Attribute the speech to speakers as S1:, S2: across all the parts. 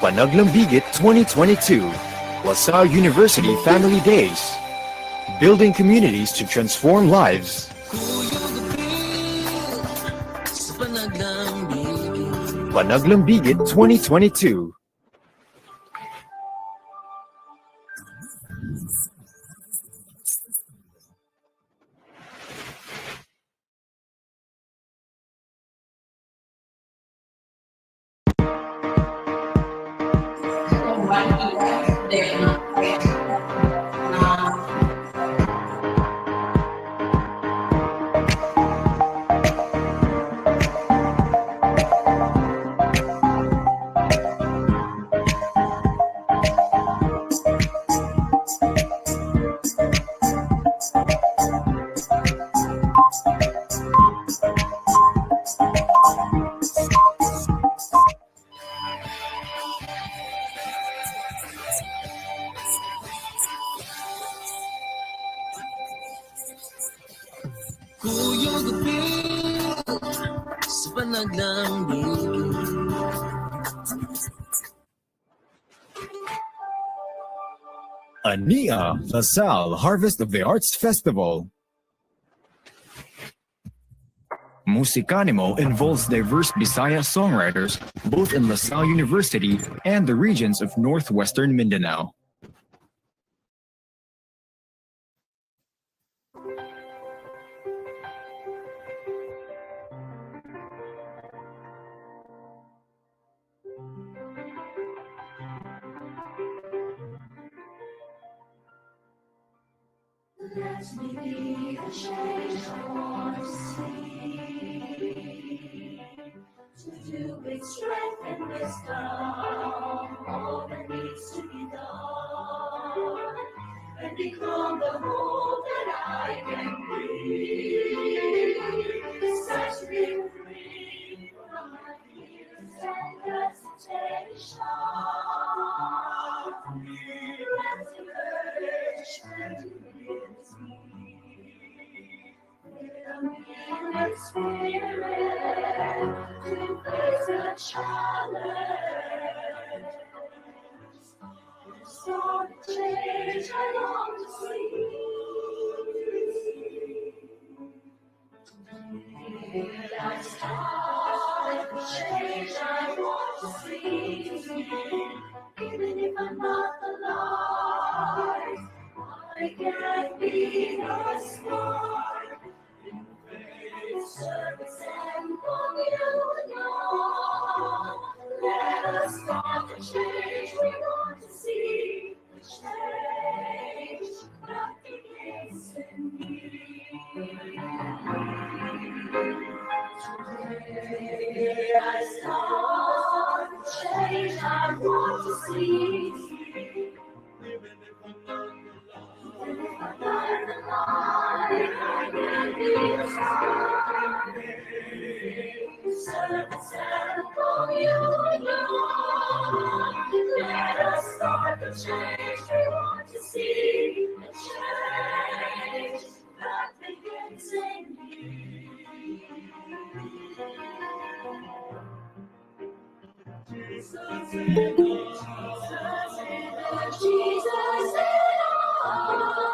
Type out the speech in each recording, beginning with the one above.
S1: Panaglambigit 2022, LaSalle University Family Days, building communities to transform lives. Panaglambigit 2022. ANIA LaSalle Harvest of the Arts Festival. sulAtNIMO involves diverse Bisaya songwriters both in LaSalle University and the regions of northwestern Mindanao.
S2: Let me be the change I want to see, to do with strength and wisdom all that needs to be done, and become the hope that I can be. Set me free from my fears and hesitation. Let the courage and fill me with spirit to face the challenge. Start the change I long to see. I start the change I want to see. Even if I'm not the light, I can be the spark. In faith, service, and communion, let us start the change we want to see. The change that begins in me. Today I start the change I want to see. Even if I'm not the light, I can be the star. Service and communion, let us start the change we want to see. The change that begins in me. Jesus in us, Jesus in us.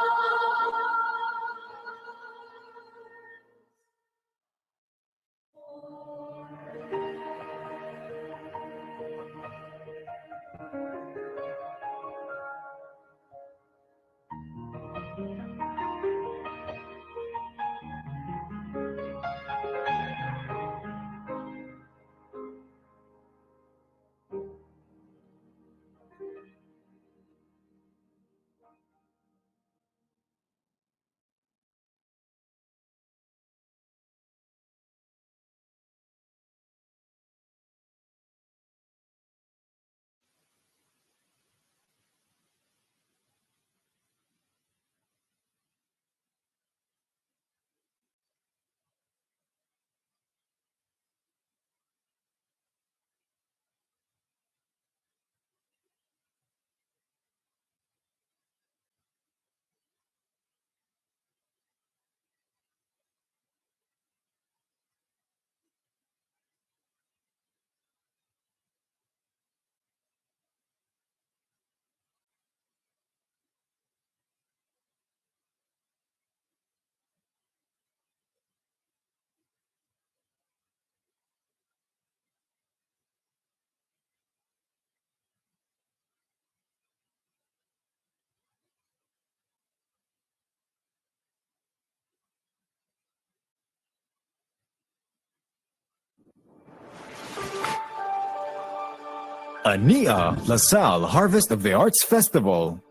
S1: ANIA LaSalle Harvest of the Arts Festival.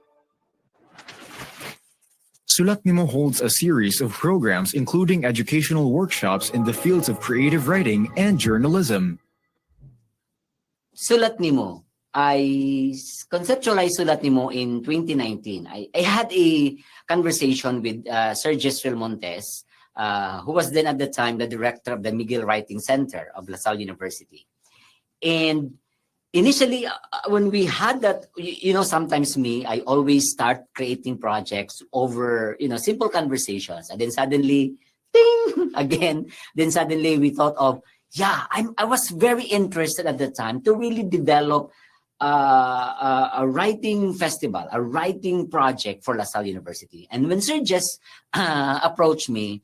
S1: sulAtNIMO holds a series of programs including educational workshops in the fields of creative writing and journalism.
S3: sulAtNIMO. I conceptualized sulAtNIMO in 2019. I had a conversation with Sir Jesril Montes, who was then at the time the director of the McGill Writing Center of LaSalle University. And initially, when we had that, sometimes I always start creating projects over, simple conversations. And then suddenly, ding, again, then suddenly we thought of, I was very interested at the time to really develop a writing festival, a writing project for LaSalle University. And when Sir Jess approached me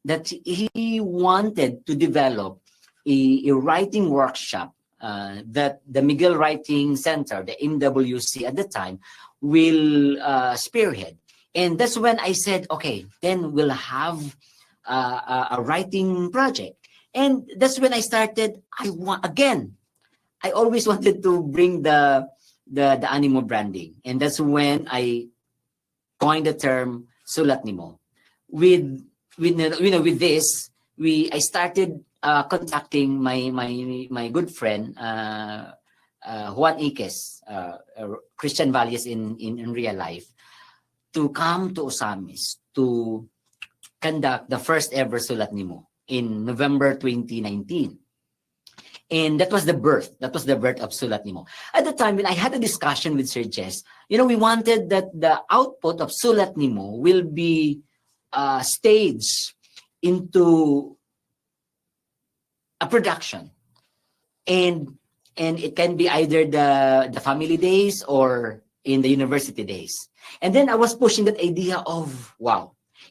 S3: that he wanted to develop a writing workshop that the McGill Writing Center, the MWC at the time, will spearhead. And that's when I said, okay, then we'll have a writing project. And that's when I started, I always wanted to bring the Animo branding. And that's when I coined the term sulAtNIMO. With this, I started contacting my good friend Juan Iquez, Christian values in real life, to come to Osamis to conduct the first ever sulAtNIMO in November 2019. And that was the birth of sulAtNIMO. At the time, when I had a discussion with Sir Jess, we wanted that the output of sulAtNIMO will be staged into a production. And it can be either the family days or in the university days. And then I was pushing that idea of,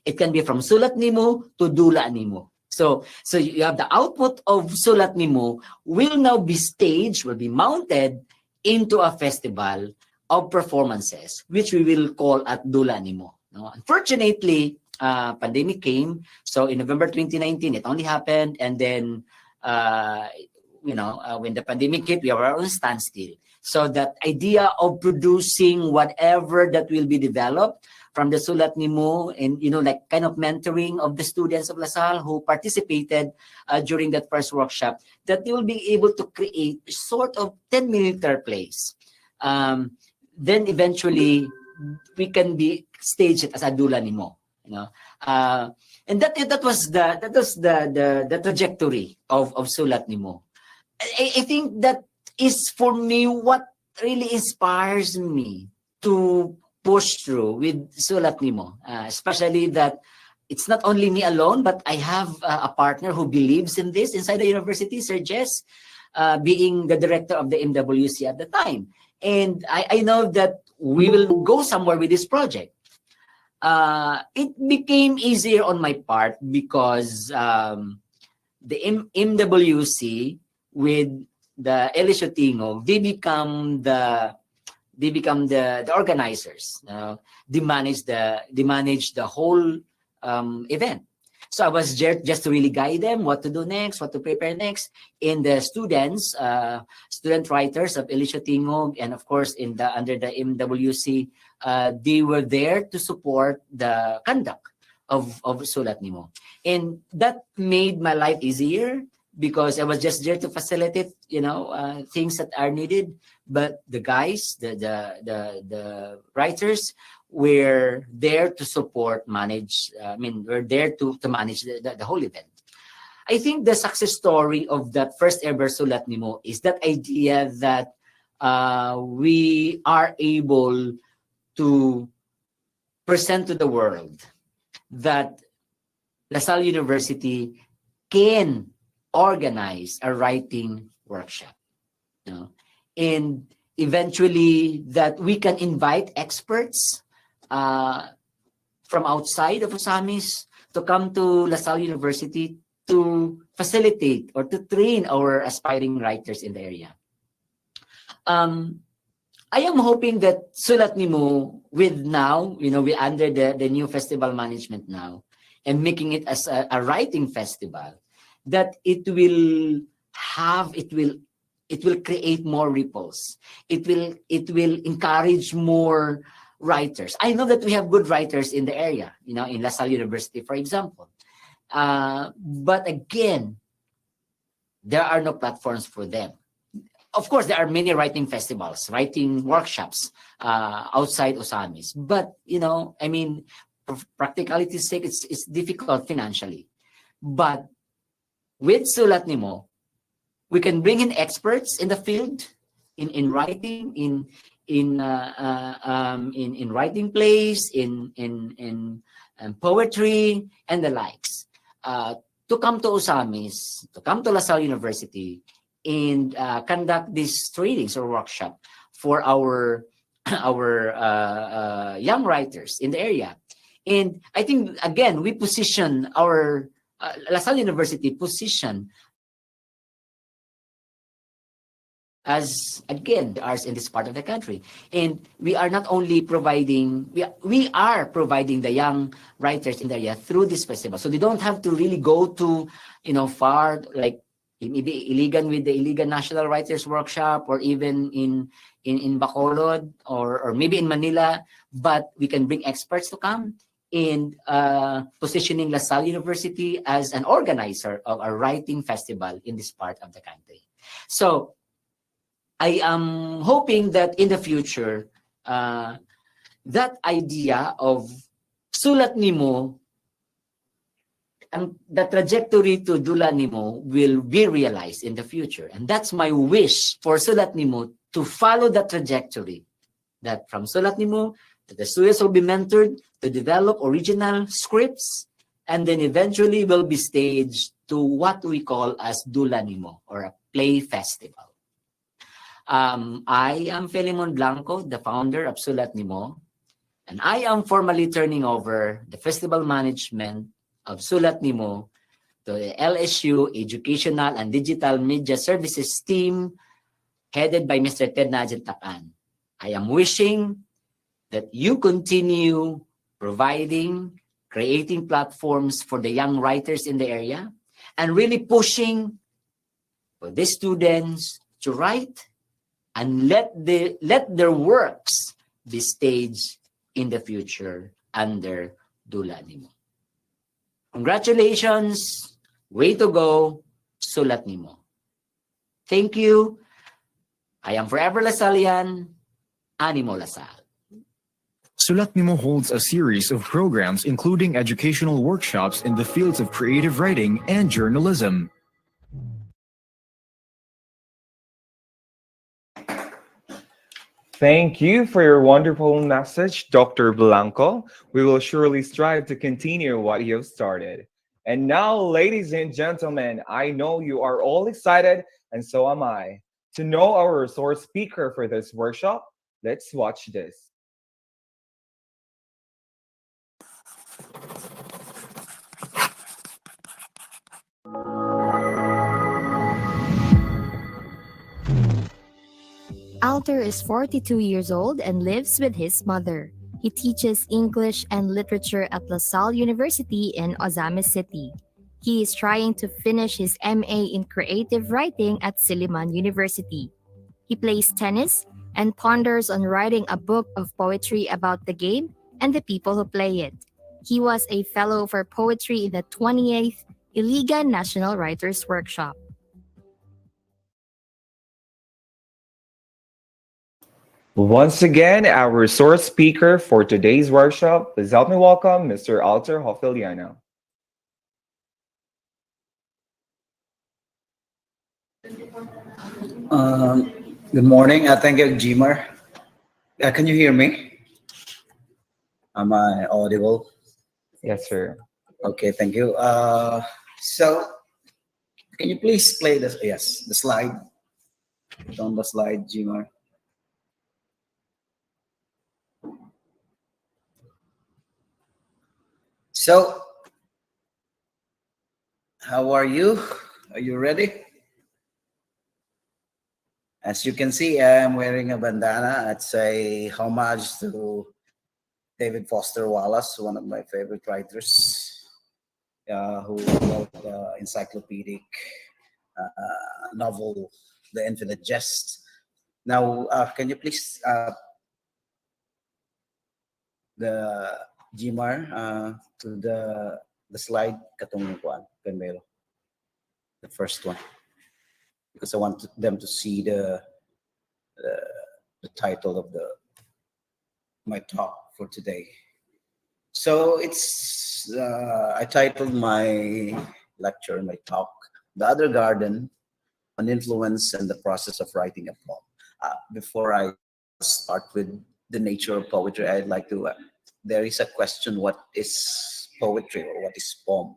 S3: it can be from sulAtNIMO to dulAtNIMO. So you have the output of sulAtNIMO will now be staged, will be mounted into a festival of performances, which we will call at dulAtNIMO. Unfortunately, pandemic came. So in November 2019, it only happened. And then, when the pandemic hit, we were on standstill. So that idea of producing whatever that will be developed from the sulAtNIMO and, like kind of mentoring of the students of LaSalle who participated during that first workshop, that they will be able to create sort of 10-minute plays. Then eventually we can be staged as a dulAtNIMO, and that was the trajectory of sulAtNIMO. I think that is for me what really inspires me to push through with sulAtNIMO, especially that it's not only me alone, but I have a partner who believes in this inside the university, Sir Jess, being the director of the MWC at the time. And I know that we will go somewhere with this project. It became easier on my part because the MWC with the LSU Tingo, they become the organizers. They manage the whole event. So I was just to really guide them what to do next, what to prepare next. In the students, student writers of LSU Tingo, and of course under the MWC, they were there to support the conduct of sulAtNIMO. And that made my life easier because I was just there to facilitate, things that are needed. But the guys, the writers, were there to support, we're there to manage the whole event. I think the success story of that first ever sulAtNIMO is that idea that we are able to present to the world that LaSalle University can organize a writing workshop, and eventually that we can invite experts from outside of Osamis to come to LaSalle University to facilitate or to train our aspiring writers in the area. I am hoping that sulAtNIMO with now, we under the new festival management now and making it as a writing festival, that it will it will create more ripples. It will encourage more writers. I know that we have good writers in the area, in LaSalle University, for example. But again, there are no platforms for them. Of course, there are many writing festivals, writing workshops outside Osamis. But, for practicality's sake, it's difficult financially. But with sulAtNIMO, we can bring in experts in the field, in writing, in writing plays, in poetry, and the likes, to come to Osamis, to come to LaSalle University, and conduct these trainings or workshop for our young writers in the area. And I think, again, we position our LaSalle University position as, again, the arts in this part of the country. And we are not only providing, we are providing the young writers in the area through this festival. So they don't have to really go to, far, like maybe Iligan with the Iligan National Writers Workshop, or even in Bacolod, or maybe in Manila, but we can bring experts to come in positioning LaSalle University as an organizer of a writing festival in this part of the country. So I am hoping that in the future, that idea of sulAtNIMO and the trajectory to sulAtNIMO will be realized in the future. And that's my wish for sulAtNIMO, to follow that trajectory, that from sulAtNIMO, that the students will be mentored to develop original scripts, and then eventually will be staged to what we call as dulAnimo, or a play festival. I am Filemon Blanco, the founder of sulAtNIMO, and I am formally turning over the festival management of sulAtNIMO to the LSU Educational and Digital Media Services team, headed by Mr. Ted Najantakan. I am wishing that you continue providing, creating platforms for the young writers in the area, and really pushing for the students to write, and let their works be staged in the future under dulAnimo. Congratulations, way to go, sulAtNIMO. Thank you. I am forever Lasallian, Animo LaSalle.
S1: sulAtNIMO holds a series of programs including educational workshops in the fields of creative writing and journalism.
S4: Thank you for your wonderful message, Dr. Blanco. We will surely strive to continue what you have started. And now, ladies and gentlemen, I know you are all excited, and so am I. To know our resource speaker for this workshop, let's watch this.
S5: Alter is 42 years old and lives with his mother. He teaches English and literature at LaSalle University in Ozamis City. He is trying to finish his MA in creative writing at Silliman University. He plays tennis and ponders on writing a book of poetry about the game and the people who play it. He was a fellow for poetry in the 28th Iligan National Writers Workshop.
S4: Once again, our resource speaker for today's workshop, please help me welcome Mr. Alter Hofiliano.
S6: Good morning. Thank you, Jimmer. Can you hear me? Am I audible?
S4: Yes, sir.
S6: Okay, thank you. So, can you please play this? Yes, the slide. Put on the slide, Jimmer. So, how are you? Are you ready? As you can see, I'm wearing a bandana. It's a homage to David Foster Wallace, one of my favorite writers, who wrote encyclopedic novel The Infinite Jest. Now, can you please the Gmar to the slide katong kuan primero, the first one, because I want them to see the title of my talk for today. So it's I titled my lecture, my talk, "The Other Garden: An Influence and the Process of Writing a Poem." Before I start with the nature of poetry, I'd like to. There is a question: what is poetry or what is poem?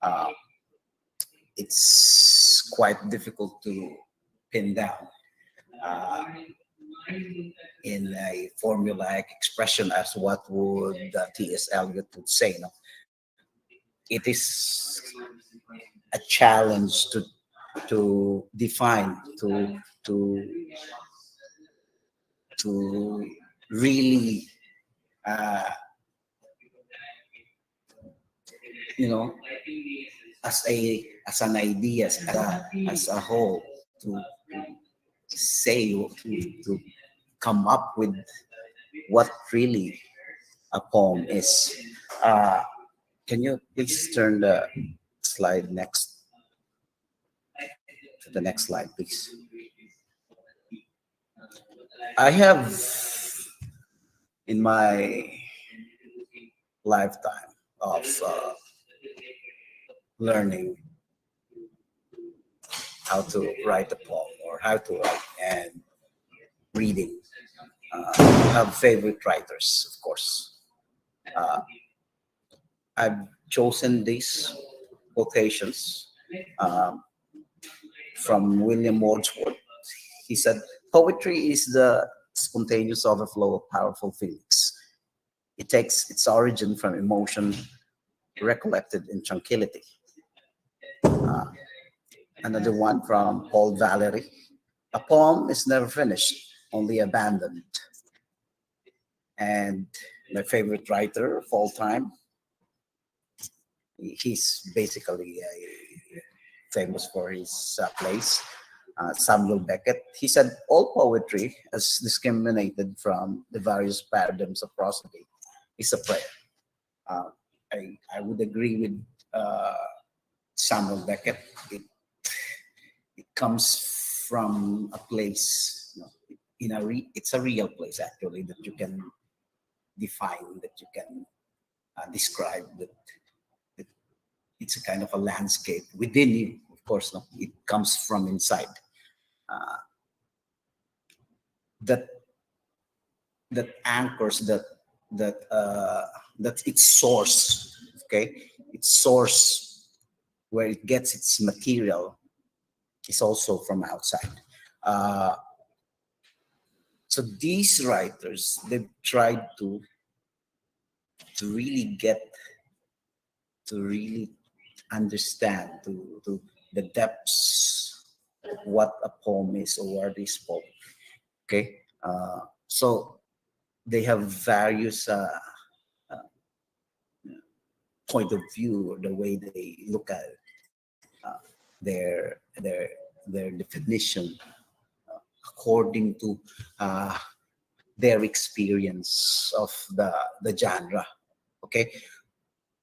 S6: Uh, it's quite difficult to pin down in a formulaic expression as what would T.S. Eliot would say. No? It is a challenge to define, to really you know, as an idea, as a whole, to say, to come up with what really a poem is. Can you please turn the slide next to the next slide, please? I have, in my lifetime of learning how to write a poem or how to write and reading, have favorite writers, of course. I've chosen these quotations from William Wordsworth. He said, "Poetry is the spontaneous overflow of powerful feelings. It takes its origin from emotion recollected in tranquility." Another one from Paul Valery: "A poem is never finished, only abandoned." And my favorite writer of all time, he's basically famous for his plays, Samuel Beckett. He said, "All poetry, as discriminated from the various paradigms of prosody, is a prayer." I would agree with Samuel Beckett. It comes from a place, it's a real place actually that you can define, that you can describe. That it's a kind of a landscape within you. Of course, no, it comes from inside. That anchors that's its source. Okay, its source where it gets its material is also from outside. So these writers, they've tried to really to really understand to the depths of what a poem is or what is poem. Okay, so they have various point of view, or the way they look at it, their definition according to their experience of the genre. Okay,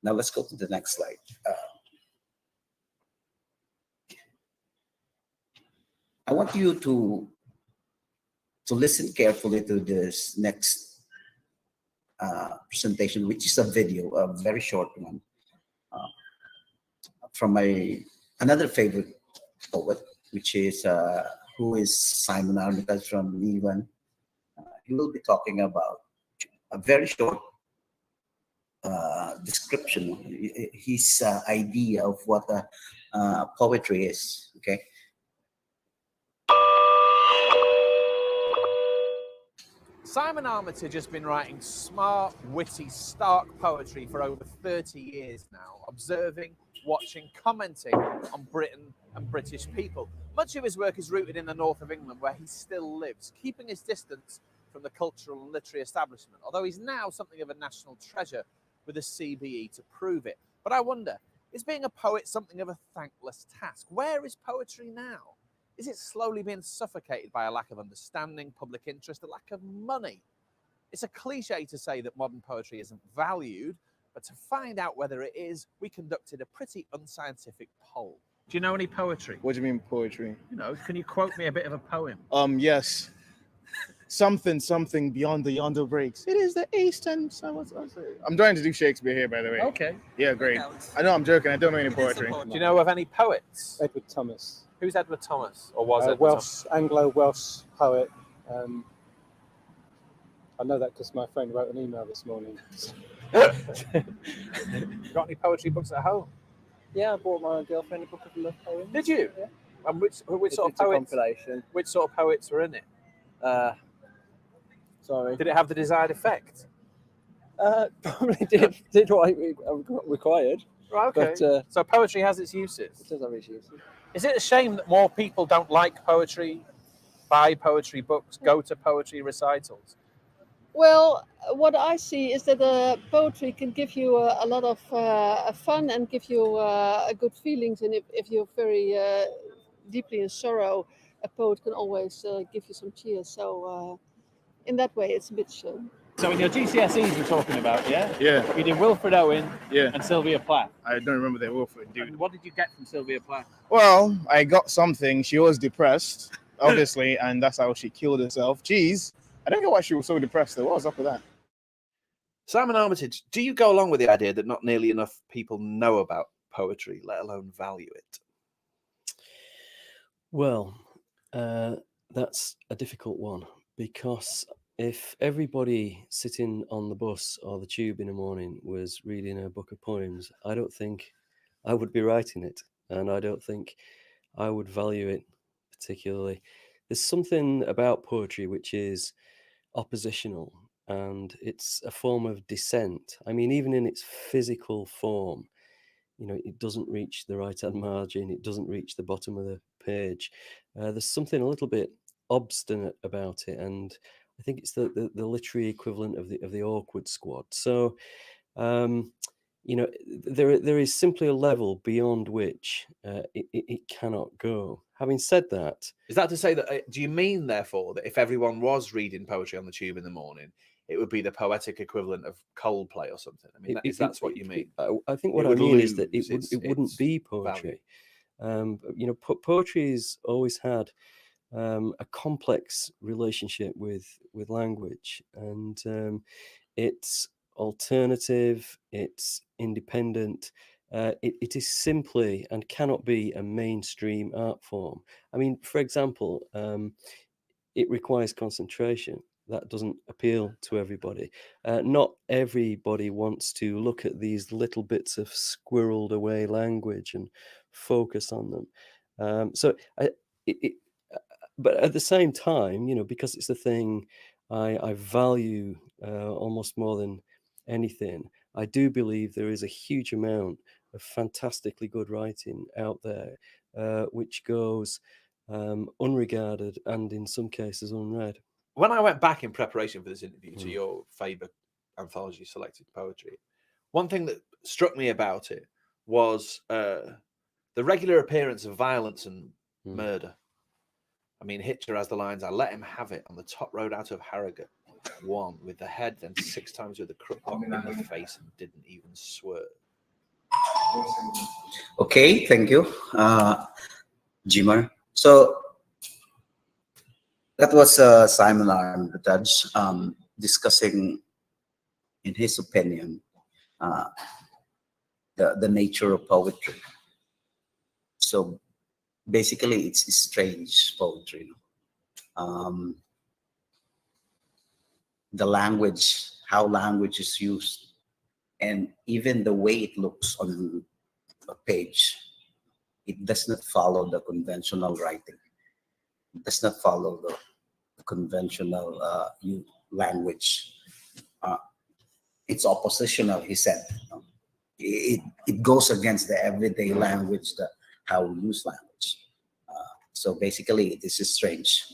S6: now let's go to the next slide. I want you to listen carefully to this next presentation, which is a video, a very short one, from another favorite poet, which is who is Simon Armitage from England. He will be talking about a very short description, his idea of what poetry is. Okay.
S7: Simon Armitage has been writing smart, witty, stark poetry for over 30 years now, observing, watching, commenting on Britain and British people. Much of his work is rooted in the north of England, where he still lives, keeping his distance from the cultural and literary establishment, although he's now something of a national treasure with a CBE to prove it. But I wonder, is being a poet something of a thankless task? Where is poetry now? Is it slowly being suffocated by a lack of understanding, public interest, a lack of money? It's a cliche to say that modern poetry isn't valued, but to find out whether it is, we conducted a pretty unscientific poll. Do you know any poetry?
S8: What do you mean poetry?
S7: You know, can you quote me a bit of a poem?
S8: Yes. Something beyond the yonder breaks. It is the eastern summer. I'm trying to do Shakespeare here, by the way.
S7: Okay.
S8: Yeah, great. I know I'm joking. I don't know any poetry.
S7: Do you know of any poets?
S9: Edward Thomas,
S7: Who's Edward Thomas? Or was Edward Thomas?
S9: Anglo-Welsh poet. I know that because my friend wrote an email this morning.
S7: You got any poetry books at home?
S9: Yeah, I bought my girlfriend a book of love poems.
S7: Did you?
S9: Yeah.
S7: And which sort of
S9: It's a
S7: poets?
S9: compilation.
S7: Which sort of poets were in it?
S9: Sorry.
S7: Did it have the desired effect?
S9: Probably did what I required.
S7: Right, okay.
S9: But
S7: So poetry has its uses.
S9: it does have issues.
S7: Is it a shame that more people don't like poetry, buy poetry books, go to poetry recitals?
S10: Well, what I see is that poetry can give you a lot of fun and give you good feelings. And if you're very deeply in sorrow, a poet can always give you some cheer. So in that way, it's a bit shame.
S11: So in your GCSEs we're talking about, yeah?
S8: Yeah,
S11: You did Wilfred Owen
S8: yeah.
S11: and Sylvia Plath.
S8: I don't remember the Wilfred dude.
S11: And what did you get from Sylvia Plath?
S8: Well, I got something. She was depressed, obviously, and that's how she killed herself. Jeez, I don't get why she was so depressed though. What was up with that?
S7: Simon Armitage, do you go along with the idea that not nearly enough people know about poetry, let alone value it?
S12: Well, that's a difficult one, because if everybody sitting on the bus or the tube in the morning was reading a book of poems, I don't think I would be writing it, and I don't think I would value it particularly. There's something about poetry which is oppositional, and it's a form of dissent. I mean, even in its physical form, you know, it doesn't reach the right-hand margin, it doesn't reach the bottom of the page. There's something a little bit obstinate about it, and I think it's the literary equivalent of the awkward squad. So, you know, there is simply a level beyond which it cannot go. Having said that,
S7: Is that to say that, do you mean, therefore, that if everyone was reading poetry on the tube in the morning, it would be the poetic equivalent of Coldplay or something? I mean, that's what you mean?
S12: I think
S7: It
S12: what I
S7: would
S12: mean is that
S7: lose
S12: it wouldn't
S7: its
S12: be poetry. You know, poetry's always had a complex relationship with language, and it's alternative, it's independent. It is simply and cannot be a mainstream art form. I mean, for example, it requires concentration. That doesn't appeal to everybody. Not everybody wants to look at these little bits of squirreled away language and focus on them. But at the same time, you know, because it's the thing I value almost more than anything, I do believe there is a huge amount of fantastically good writing out there, which goes unregarded and in some cases unread.
S7: When I went back in preparation for this interview to your Faber anthology selected poetry, one thing that struck me about it was the regular appearance of violence and murder. I mean, Hitcher has the lines, "I let him have it on the top road out of Harrogate. One with the head, then 6 times with the crook in the face, and didn't even swerve."
S6: Okay, thank you, Jimmer. So that was Simon Armitage discussing, in his opinion, the nature of poetry. So basically, it's strange poetry. The language, how language is used, and even the way it looks on a page, it does not follow the conventional writing. It does not follow the conventional language. It's oppositional, he said. It goes against the everyday language, how we use language. So basically, this is strange.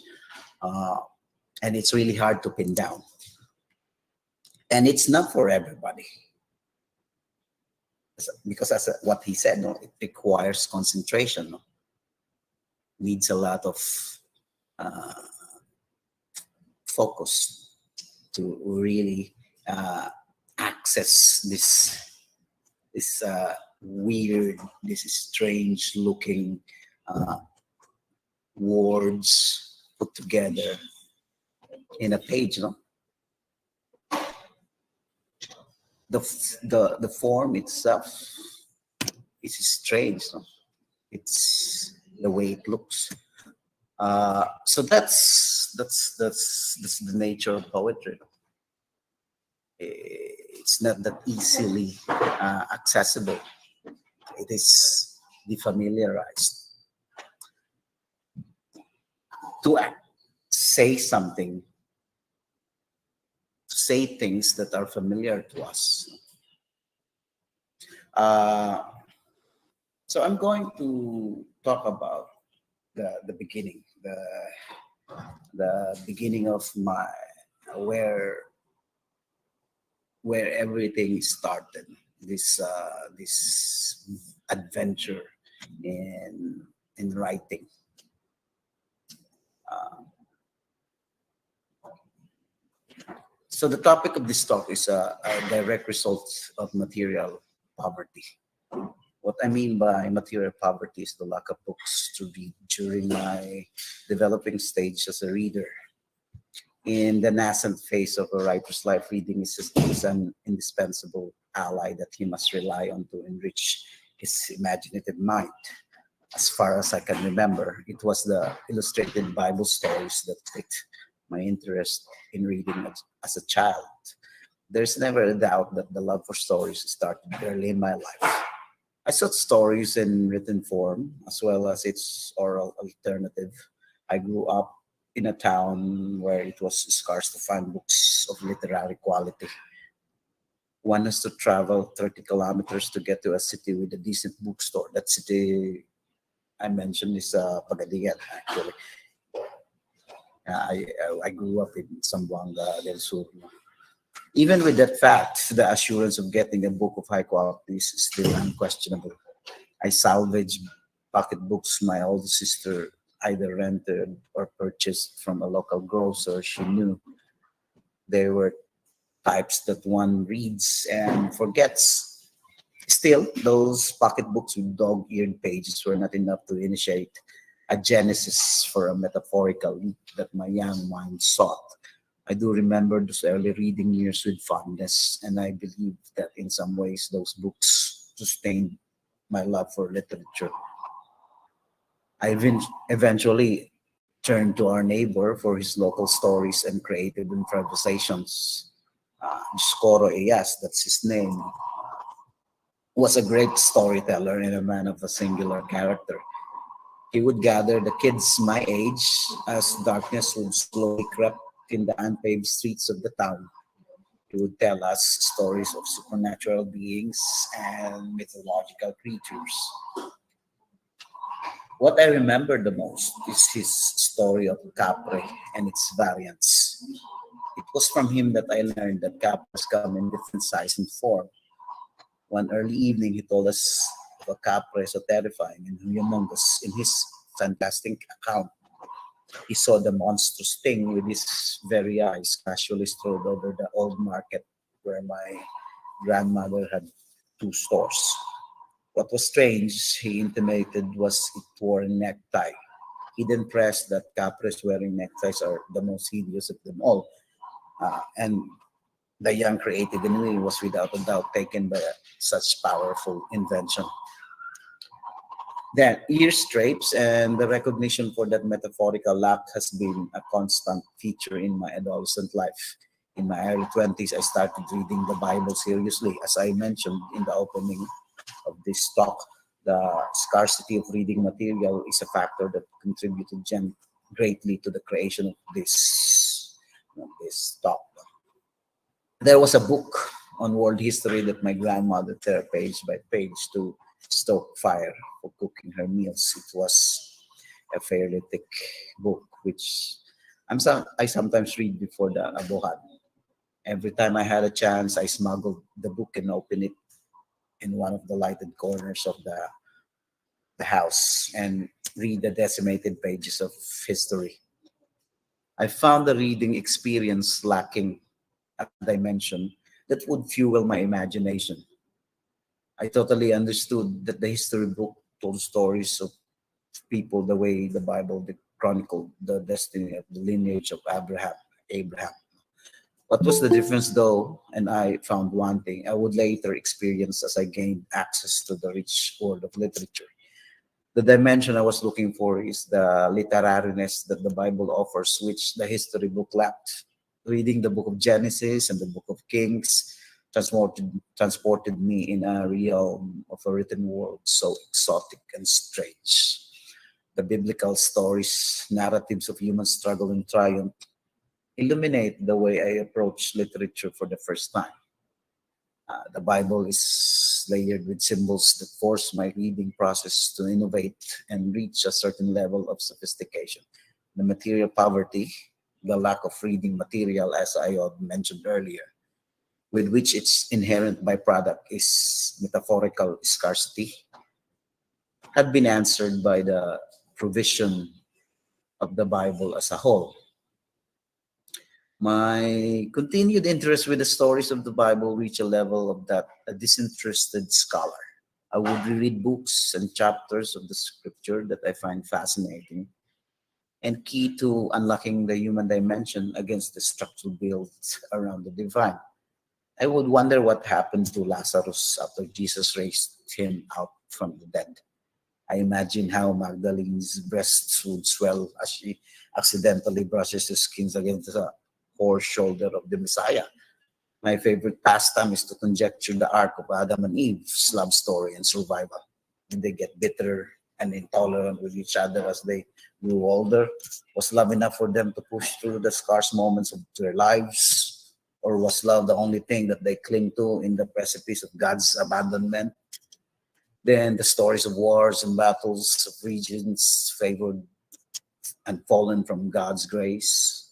S6: And it's really hard to pin down. And it's not for everybody. Because as what he said, it requires concentration. needs a lot of uh, focus to really access this weird, this strange looking uh, words put together in a page. No, the form itself is strange. No? It's the way it looks. So that's the nature of poetry. It's not that easily accessible. It is defamiliarized. To say something, to say things that are familiar to us. Uh, so I'm going to talk about the beginning, the beginning of my where everything started. This adventure in writing. Uh, so the topic of this talk is a direct result of material poverty. What I mean by material poverty is the lack of books to read during my developing stage as a reader. In the nascent phase of a writer's life, reading is an indispensable ally that he must rely on to enrich his imaginative mind. As far as I can remember, it was the illustrated Bible stories that piqued my interest in reading as a child. There's never a doubt that the love for stories started early in my life. I sought stories in written form as well as its oral alternative. I grew up in a town where it was scarce to find books of literary quality. One has to travel 30 kilometers to get to a city with a decent bookstore. That city I mentioned is Pagadian, actually. I grew up in Zamboanga del Sur. Even with that fact, the assurance of getting a book of high quality is still unquestionable. I salvaged pocketbooks my older sister either rented or purchased from a local grocer. She knew they were types that one reads and forgets. Still, those pocketbooks with dog-eared pages were not enough to initiate a genesis for a metaphorical leap that my young mind sought. I do remember those early reading years with fondness, and I believe that in some ways those books sustained my love for literature. Eventually turned to our neighbor for his local stories and creative improvisations. Scoro Eyas, that's his name, was a great storyteller and a man of a singular character. He would gather the kids my age as darkness would slowly creep in the unpaved streets of the town. He would tell us stories of supernatural beings and mythological creatures. What I remember the most is his story of Capre and its variants. It was from him that I learned that capres come in different size and form. One early evening, he told us of a capre so terrifying and humongous in his fantastic account. He saw the monstrous thing with his very eyes casually strolled over the old market where my grandmother had two stores. What was strange, he intimated, was it wore a necktie. He then pressed that capres wearing neckties are the most hideous of them all. And the young creative in me was without a doubt taken by such powerful invention. Then, earstrapes and the recognition for that metaphorical lack has been a constant feature in my adolescent life. In my early 20s, I started reading the Bible seriously. As I mentioned in the opening of this talk, the scarcity of reading material is a factor that contributed greatly to the creation of this talk. There was a book on world history that my grandmother tore page by page to stoke fire for cooking her meals. It was a fairly thick book, which I sometimes read before the abuhat. Every time I had a chance, I smuggled the book and opened it in one of the lighted corners of the house and read the decimated pages of history. I found the reading experience lacking a dimension that would fuel my imagination. I totally understood that the history book told stories of people the way the Bible chronicled the destiny of the lineage of Abraham. What was the difference though? And I found one thing I would later experience as I gained access to the rich world of literature. The dimension I was looking for is the literariness that the Bible offers, which the history book lacked. Reading the book of Genesis and the book of Kings transported me in a realm of a written world so exotic and strange. The biblical stories, narratives of human struggle and triumph, illuminate the way I approach literature for the first time. The Bible is layered with symbols that force my reading process to innovate and reach a certain level of sophistication. The material poverty, the lack of reading material, as I had mentioned earlier, with which its inherent byproduct is metaphorical scarcity, had been answered by the provision of the Bible as a whole. My continued interest with the stories of the Bible reached a level of that a disinterested scholar. I would reread books and chapters of the scripture that I find fascinating and key to unlocking the human dimension against the structural built around the divine. I would wonder what happened to Lazarus after Jesus raised him out from the dead. I imagine how Magdalene's breasts would swell as she accidentally brushes the skins against the horse shoulder of the Messiah. My favorite pastime is to conjecture the arc of Adam and Eve's love story and survival. Did they get bitter and intolerant with each other as they grew older? Was love enough for them to push through the scarce moments of their lives? Or was love the only thing that they cling to in the precipice of God's abandonment? Then the stories of wars and battles of regions favored and fallen from God's grace,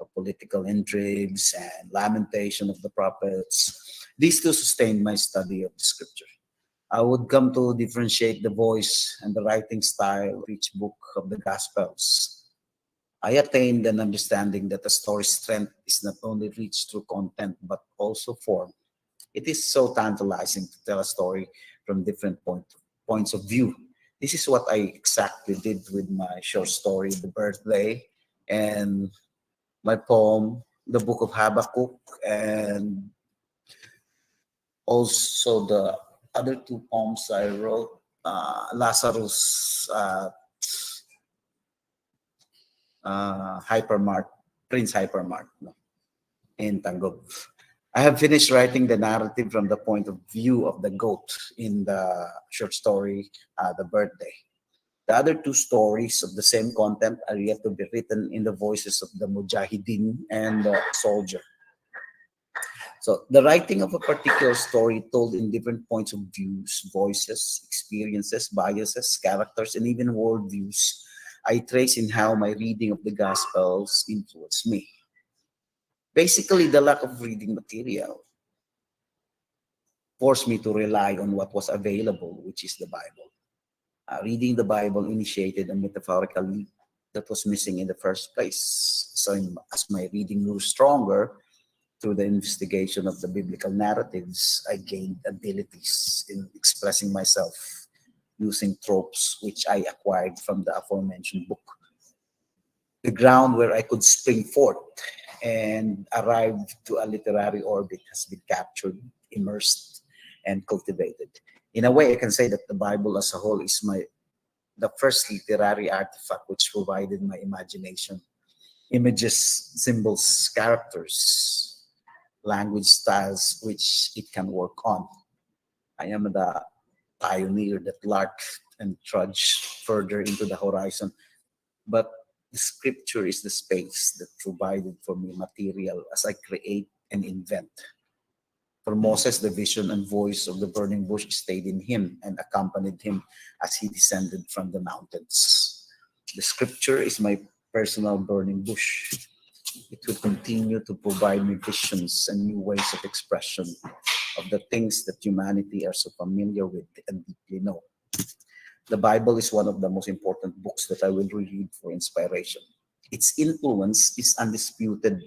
S6: of political intrigues and lamentation of the prophets. These two sustained my study of the scripture. I would come to differentiate the voice and the writing style of each book of the Gospels. I attained an understanding that the story's strength is not only reached through content but also form. It is so tantalizing to tell a story from different points of view. This is what I exactly did with my short story, The Birthday, and my poem, The Book of Habakkuk, and also the other two poems I wrote, Lazarus Hypermart, Prince Hypermart, no, in Tangub. I have finished writing the narrative from the point of view of the goat in the short story, The Birthday. The other two stories of the same content are yet to be written in the voices of the Mujahideen and the soldier. So the writing of a particular story told in different points of views, voices, experiences, biases, characters, and even worldviews, I trace in how my reading of the Gospels influenced me. Basically, the lack of reading material forced me to rely on what was available, which is the Bible. Reading the Bible initiated a metaphorical leap that was missing in the first place. So, as my reading grew stronger through the investigation of the biblical narratives, I gained abilities in expressing myself using tropes which I acquired from the aforementioned book. The ground where I could spring forth and arrive to a literary orbit has been captured, immersed, and cultivated. In a way, I can say that the Bible as a whole is the first literary artifact which provided my imagination, images, symbols, characters, language styles which it can work on. I am the pioneer that larked and trudged further into the horizon, but the scripture is the space that provided for me material as I create and invent. For Moses, the vision and voice of the burning bush stayed in him and accompanied him as he descended from the mountains. The scripture is my personal burning bush. It will continue to provide me visions and new ways of expression of the things that humanity are so familiar with and deeply know. The Bible is one of the most important books that I will read for inspiration. Its influence is undisputed,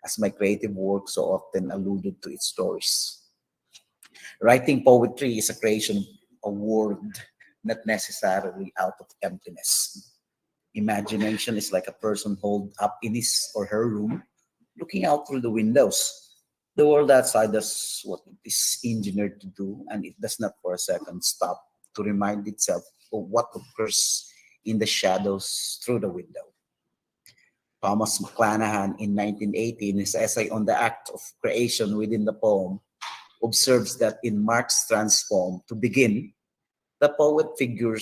S6: as my creative work so often alluded to its stories. Writing poetry is a creation of a word, not necessarily out of emptiness. Imagination is like a person holed up in his or her room, looking out through the windows. The world outside does what it is engineered to do, and it does not for a second stop to remind itself of what occurs in the shadows through the window. Thomas McClanahan in 1980, in his essay on the act of creation within the poem, observes that in Mark Strand's poem, to begin, the poet figure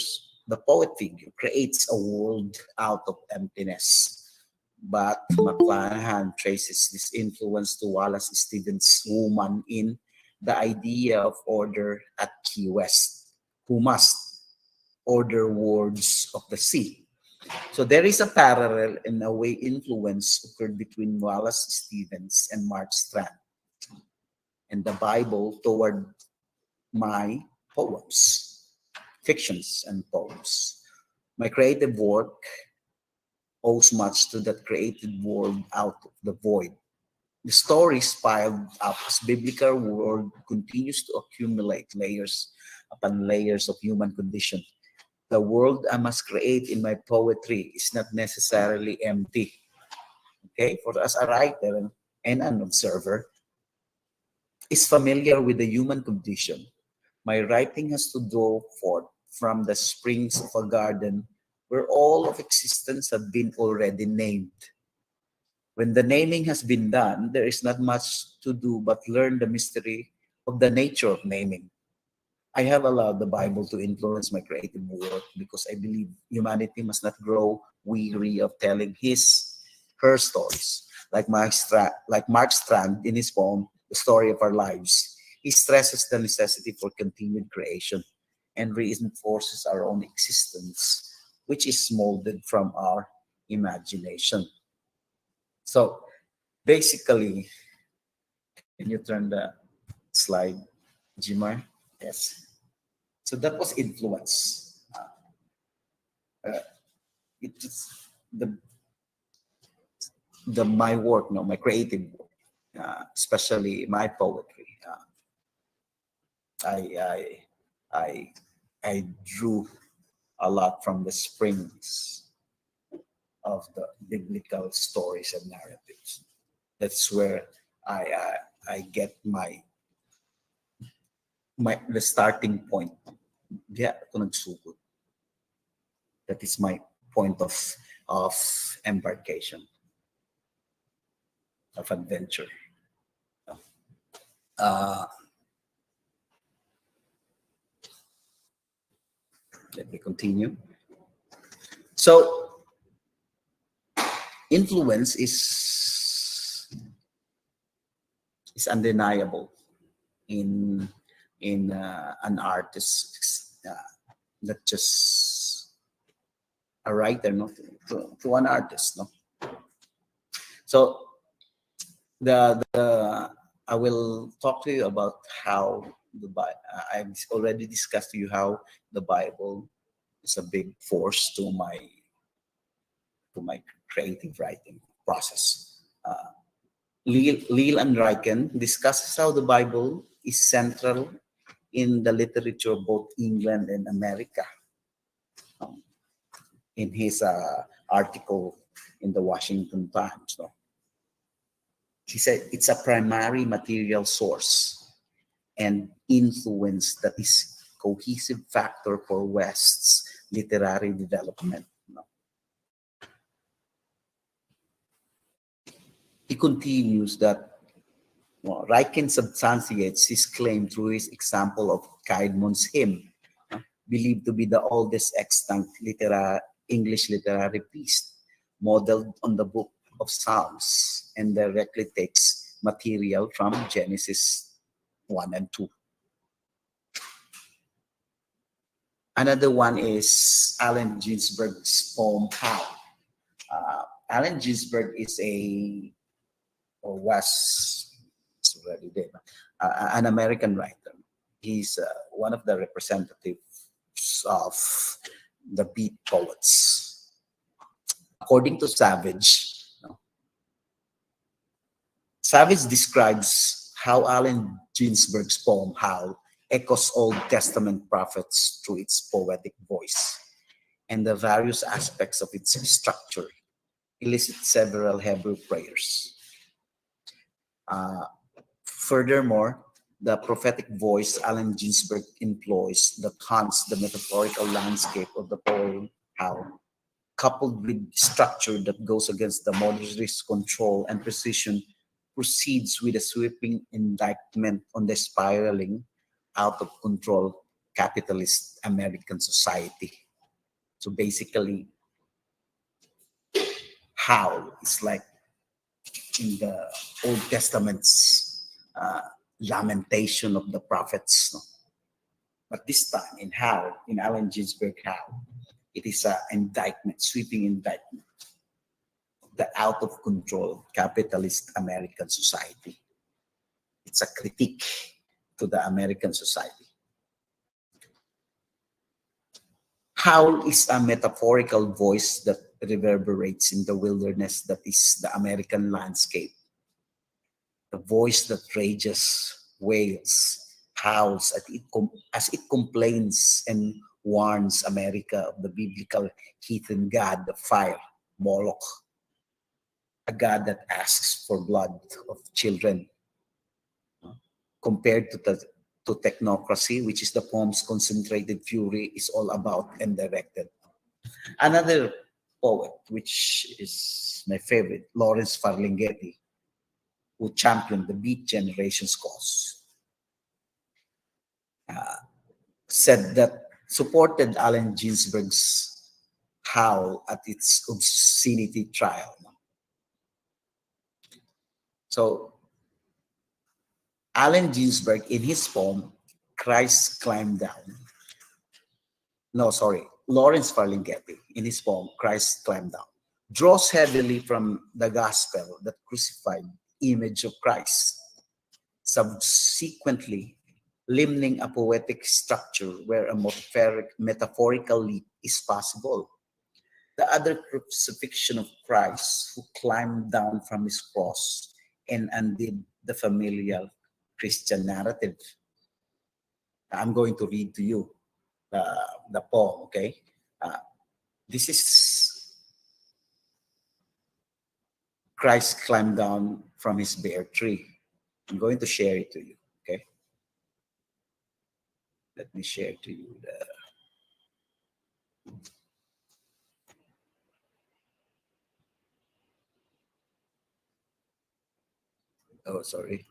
S6: creates a world out of emptiness. But McClanahan traces this influence to Wallace Stevens' woman in The Idea of Order at Key West, who must order words of the sea. So there is a parallel in a way influence occurred between Wallace Stevens and Mark Strand and the Bible toward my poems, fictions and poems. My creative work owes much to that created world out of the void. The stories piled up as biblical world continues to accumulate layers upon layers of human condition. The world I must create in my poetry is not necessarily empty. Okay, for as a writer and an observer, is familiar with the human condition. My writing has to draw forth from the springs of a garden where all of existence had been already named. When the naming has been done, there is not much to do but learn the mystery of the nature of naming. I have allowed the Bible to influence my creative work because I believe humanity must not grow weary of telling her stories. Like Mark Strand in his poem, The Story of Our Lives, he stresses the necessity for continued creation and reinforces our own existence, which is molded from our imagination. So basically, can you turn the slide, Jimar? Yes. So that was influence. It's the my work, no, my creative work, especially my poetry. I I I drew a lot from the springs of the biblical stories and narratives. That's where I get the starting point. Yeah, ako nagsugod. That is my point of embarkation, of adventure. Uh, Let me continue. So influence is undeniable in an artist, not just a writer, no, to an artist, no. So the I will talk to you about how I've already discussed to you how the Bible is a big force to my creative writing process. Leal and Riken discusses how the Bible is central in the literature of both England and America. In his article in the Washington Times, no? He said it's a primary material source and influence that is cohesive factor for West's literary development. No? He continues that Ryken substantiates his claim through his example of Caedmon's hymn, believed to be the oldest extant English literary piece, modeled on the book of Psalms, and directly takes material from Genesis 1 and 2. Another one is Allen Ginsberg's poem How. Allen Ginsberg is it's already dead, an American writer. He's one of the representatives use of the beat poets. According to Savage, Savage describes how Allen Ginsberg's poem Howl echoes Old Testament prophets through its poetic voice, and the various aspects of its structure elicit several Hebrew prayers. Furthermore, the prophetic voice Allen Ginsberg employs that haunts the metaphorical landscape of the poem Howl, coupled with structure that goes against the modernist control and precision, proceeds with a sweeping indictment on the spiraling out of control capitalist American society. So basically, Howl is like in the Old Testament's lamentation of the prophets. No? But this time in Howl, in Allen Ginsberg Howl, it is an indictment, sweeping indictment of the out of control capitalist American society. It's a critique to the American society. Howl is a metaphorical voice that reverberates in the wilderness that is the American landscape. The voice that rages, wails, howls as it complains and warns America of the biblical heathen god of fire, Moloch, a god that asks for blood of children. Compared to technocracy, which is the poem's concentrated fury is all about and directed. Another poet, which is my favorite, Lawrence Ferlinghetti, who championed the Beat Generation's cause, said that supported Allen Ginsberg's Howl at its obscenity trial. So Allen Ginsberg, in his poem, Christ Climbed Down. No, sorry, Lawrence Ferlinghetti, in his poem, Christ Climbed Down, draws heavily from the gospel, that crucified image of Christ, subsequently limning a poetic structure where a metaphorical leap is possible. The other crucifixion of Christ, who climbed down from his cross and undid the familiar Christian narrative. I'm going to read to you the poem, okay? This is Christ climbed down from his bare tree. I'm going to share it to you, okay? Let me share to you the... Oh, sorry.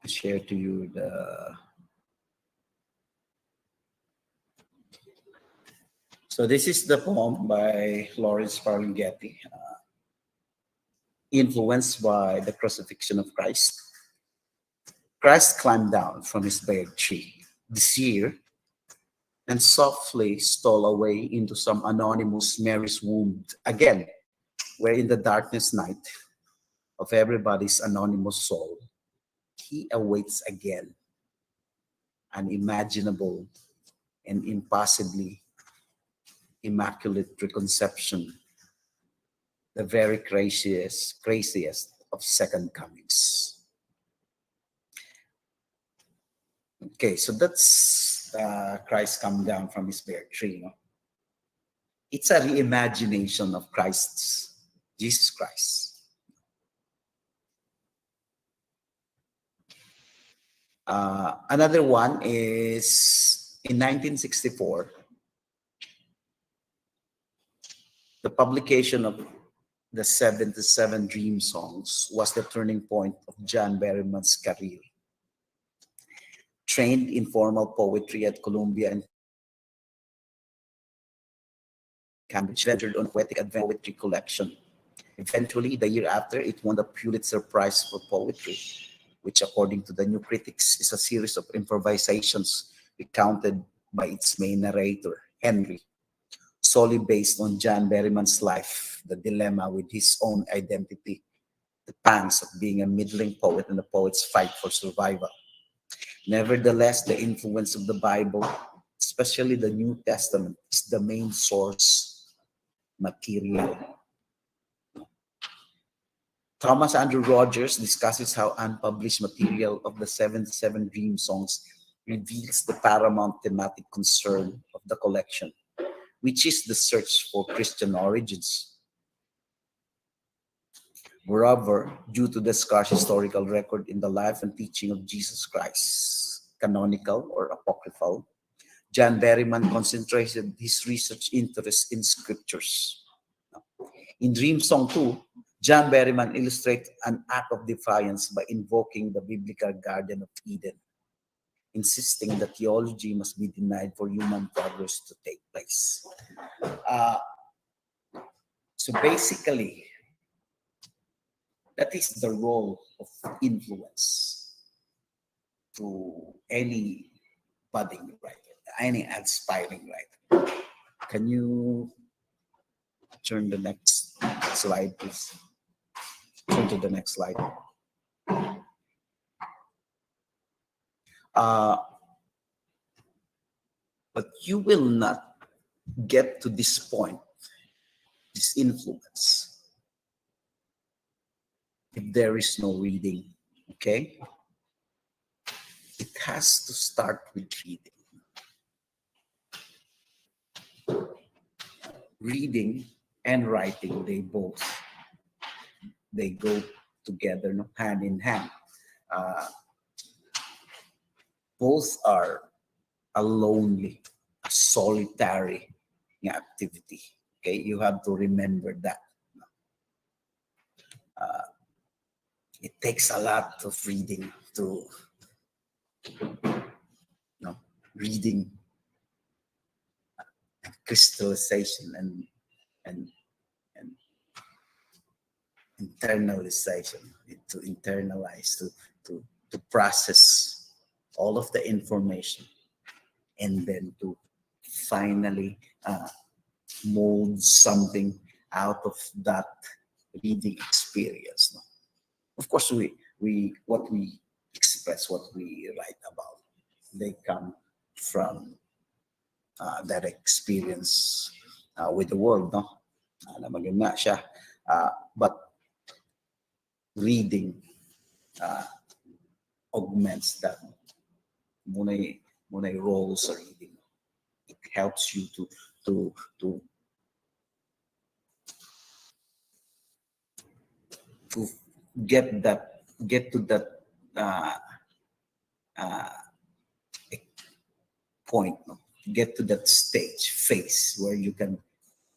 S6: Share to you the... So this is the poem by Lawrence Ferlinghetti, influenced by the crucifixion of Christ. Christ climbed down from his bare tree this year and softly stole away into some anonymous Mary's womb again, where in the darkness night of everybody's anonymous soul, he awaits again, unimaginable and impossibly immaculate preconception, the very craziest of second comings. Okay, so that's Christ come down from his bare tree. No? It's a reimagination of Jesus Christ. Another one is in 1964, the publication of the 77 Dream Songs was the turning point of John Berryman's career. Trained in formal poetry at Columbia and Cambridge, ventured on a poetic adventure poetry collection. Eventually, the year after, it won the Pulitzer Prize for Poetry, which according to the New Critics is a series of improvisations recounted by its main narrator, Henry, solely based on John Berryman's life, the dilemma with his own identity, the pangs of being a middling poet and the poet's fight for survival. Nevertheless, the influence of the Bible, especially the New Testament, is the main source material. Thomas Andrew Rogers discusses how unpublished material of the 77 Dream Songs reveals the paramount thematic concern of the collection, which is the search for Christian origins. Moreover, due to the scarce historical record in the life and teaching of Jesus Christ, canonical or apocryphal, John Berryman concentrated his research interest in scriptures. In Dream Song 2, John Berryman illustrates an act of defiance by invoking the biblical Garden of Eden, insisting that theology must be denied for human progress to take place. So basically, that is the role of influence to any budding writer, any aspiring writer. Can you turn the next slide, please? Turn to the next slide. But you will not get to this point, this influence, if there is no reading, okay? It has to start with reading. Reading and writing, they go together, no, hand in hand. Both are a lonely, a solitary activity. Okay, you have to remember that. It takes a lot of reading to, reading, crystallization, and internalization, to internalize, to process all of the information, and then to finally mold something out of that reading experience. No? Of course, what we express, what we write about, they come from that experience with the world. No? Maganda siya. But reading augments that. Muna role sa reading. It helps you to get to that point, no? Get to that phase where you can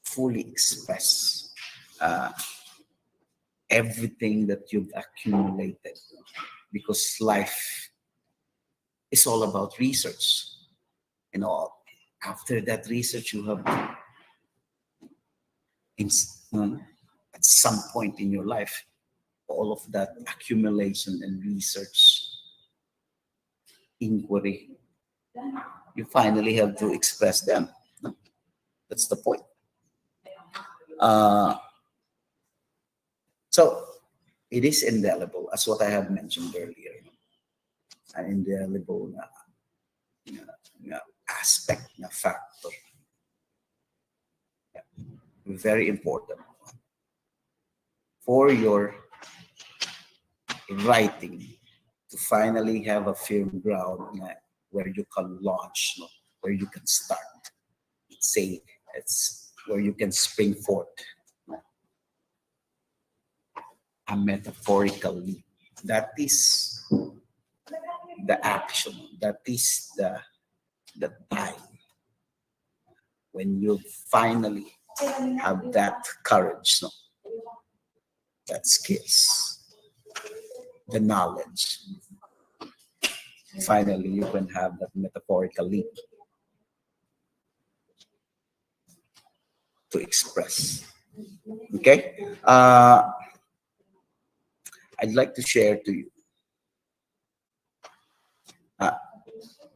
S6: fully express everything that you've accumulated, because life is all about research. After that research, you have at some point in your life, all of that accumulation and research, inquiry, you finally have to express them. That's the point. So it is indelible, as what I have mentioned earlier, an indelible aspect, factor. Very important for your writing to finally have a firm ground where you can launch, where you can start. It's where you can spring forth a metaphorical leap. That is the action. That is the time when you finally have that courage, that skills, the knowledge. Finally, you can have that metaphorical leap to express. Okay? I'd like to share to you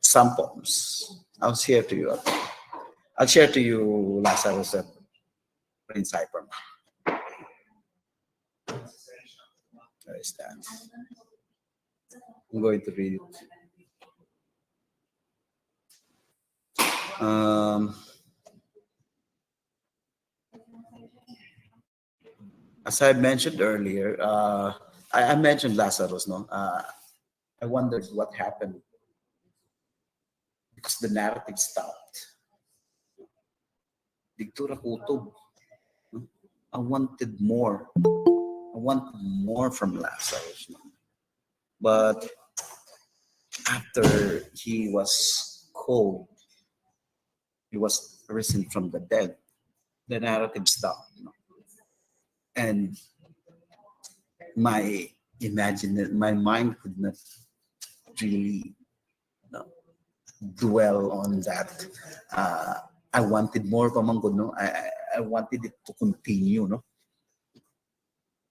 S6: some poems. I'll share to you Lazarus and Prince Hyperman. Where is that? I'm going to read it. Um, as I mentioned earlier, I mentioned Lazarus, no? I wondered what happened because the narrative stopped. Digtura kutob. I wanted more. I wanted more from Lazarus. No? But after he was cold, he was risen from the dead, the narrative stopped. No? And my mind could not really dwell on that. I wanted more pa man ko, no? I wanted it to continue, no?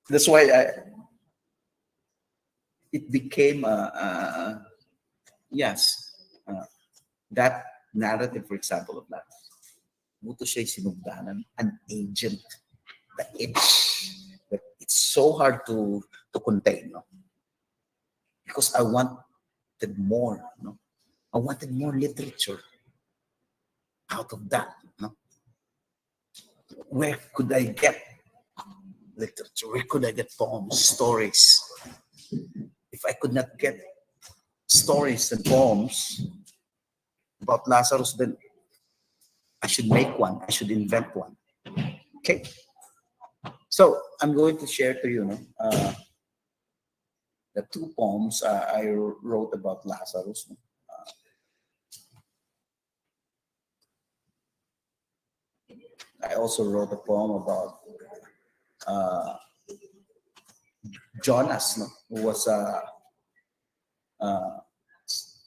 S6: That's why it became yes, that narrative, for example, of that. Buto siya'y sinugdanan, an agent, the itch. But it's so hard to contain, no? Because I wanted more, no? I wanted more literature out of that, no? Where could I get literature? Where could I get poems, stories? If I could not get stories and poems about Lazarus, then I should make one. I should invent one. Okay. So I'm going to share to you, no, the two poems I wrote about Lazarus. No? I also wrote a poem about Jonas, no, who was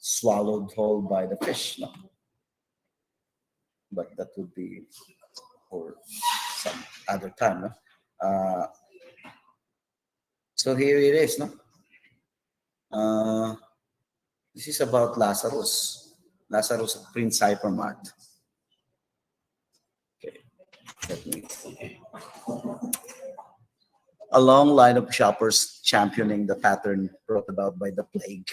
S6: swallowed whole by the fish. No? But that would be for some other time. No? So here it is. No? This is about Lazarus. Lazarus of Prince Hypermart. Okay. Let me see. A long line of shoppers championing the pattern brought about by the plague.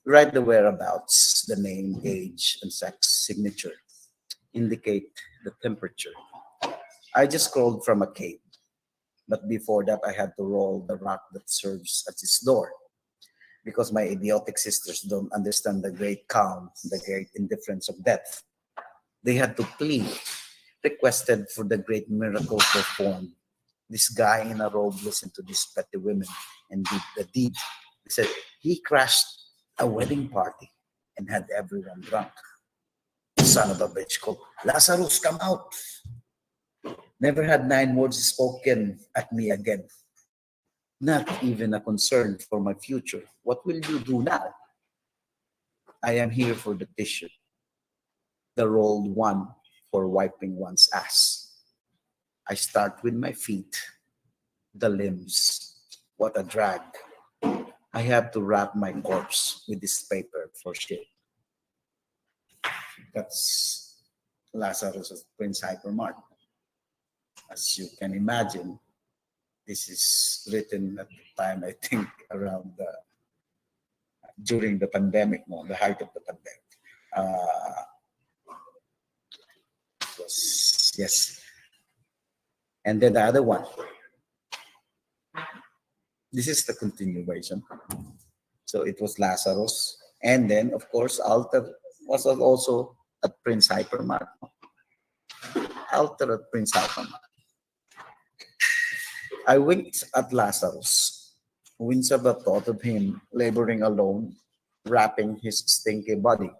S6: Write the whereabouts, the name, age, and sex signature. Indicate the temperature. I just crawled from a cave, but before that I had to roll the rock that serves at its door. Because my idiotic sisters don't understand the great calm, the great indifference of death. They had to plead, requested for the great miracle performed. This guy in a robe listened to these petty women and did the deed. He said he crashed a wedding party and had everyone drunk. Son of a bitch called Lazarus, come out. Never had 9 words spoken at me again. Not even a concern for my future. What will you do now? I am here for the tissue, the rolled one for wiping one's ass. I start with my feet, the limbs. What a drag. I have to wrap my corpse with this paper for shit. That's Lazarus of Prince Hypermart. As you can imagine, this is written at the time, I think, around during the pandemic, no, the height of the pandemic. Yes. And then the other one. This is the continuation. So it was Lazarus. And then, of course, Alter was also at Prince Hypermart. Alter at Prince Hypermart. I winked at Lazarus. Winced at the thought of him laboring alone, wrapping his stinky body.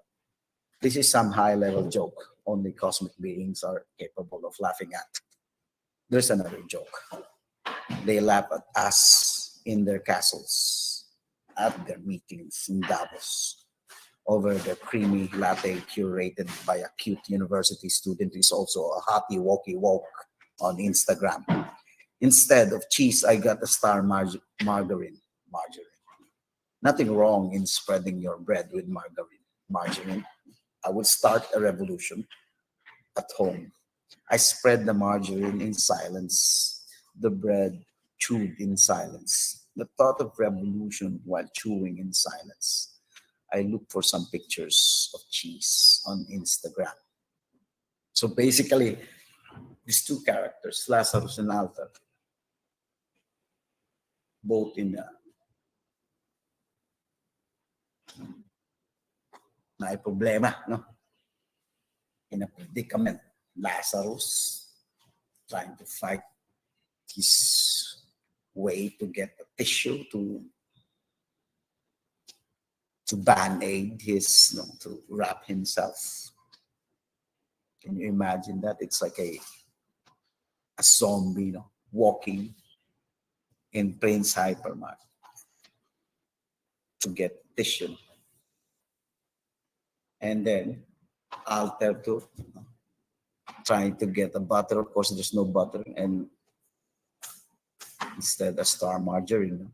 S6: This is some high-level joke only cosmic beings are capable of laughing at. There's another joke. They laugh at us in their castles, at their meetings in Davos, over the creamy latte curated by a cute university student who is also a hottie wokey woke on Instagram. Instead of cheese, I got a star margarine. Nothing wrong in spreading your bread with margarine. I would start a revolution at home. I spread the margarine in silence. The bread chewed in silence. The thought of revolution while chewing in silence. I look for some pictures of cheese on Instagram. So basically, these two characters, Lazarus and Alter, both in a may problema, no? In a predicament. Lazarus trying to fight his way to get a tissue to band-aid his, to wrap himself. Can you imagine that? It's like a zombie, walking in Prince Hypermart to get tissue. And then Alter too, trying to get a butter. Of course, there's no butter, and instead a star margarine.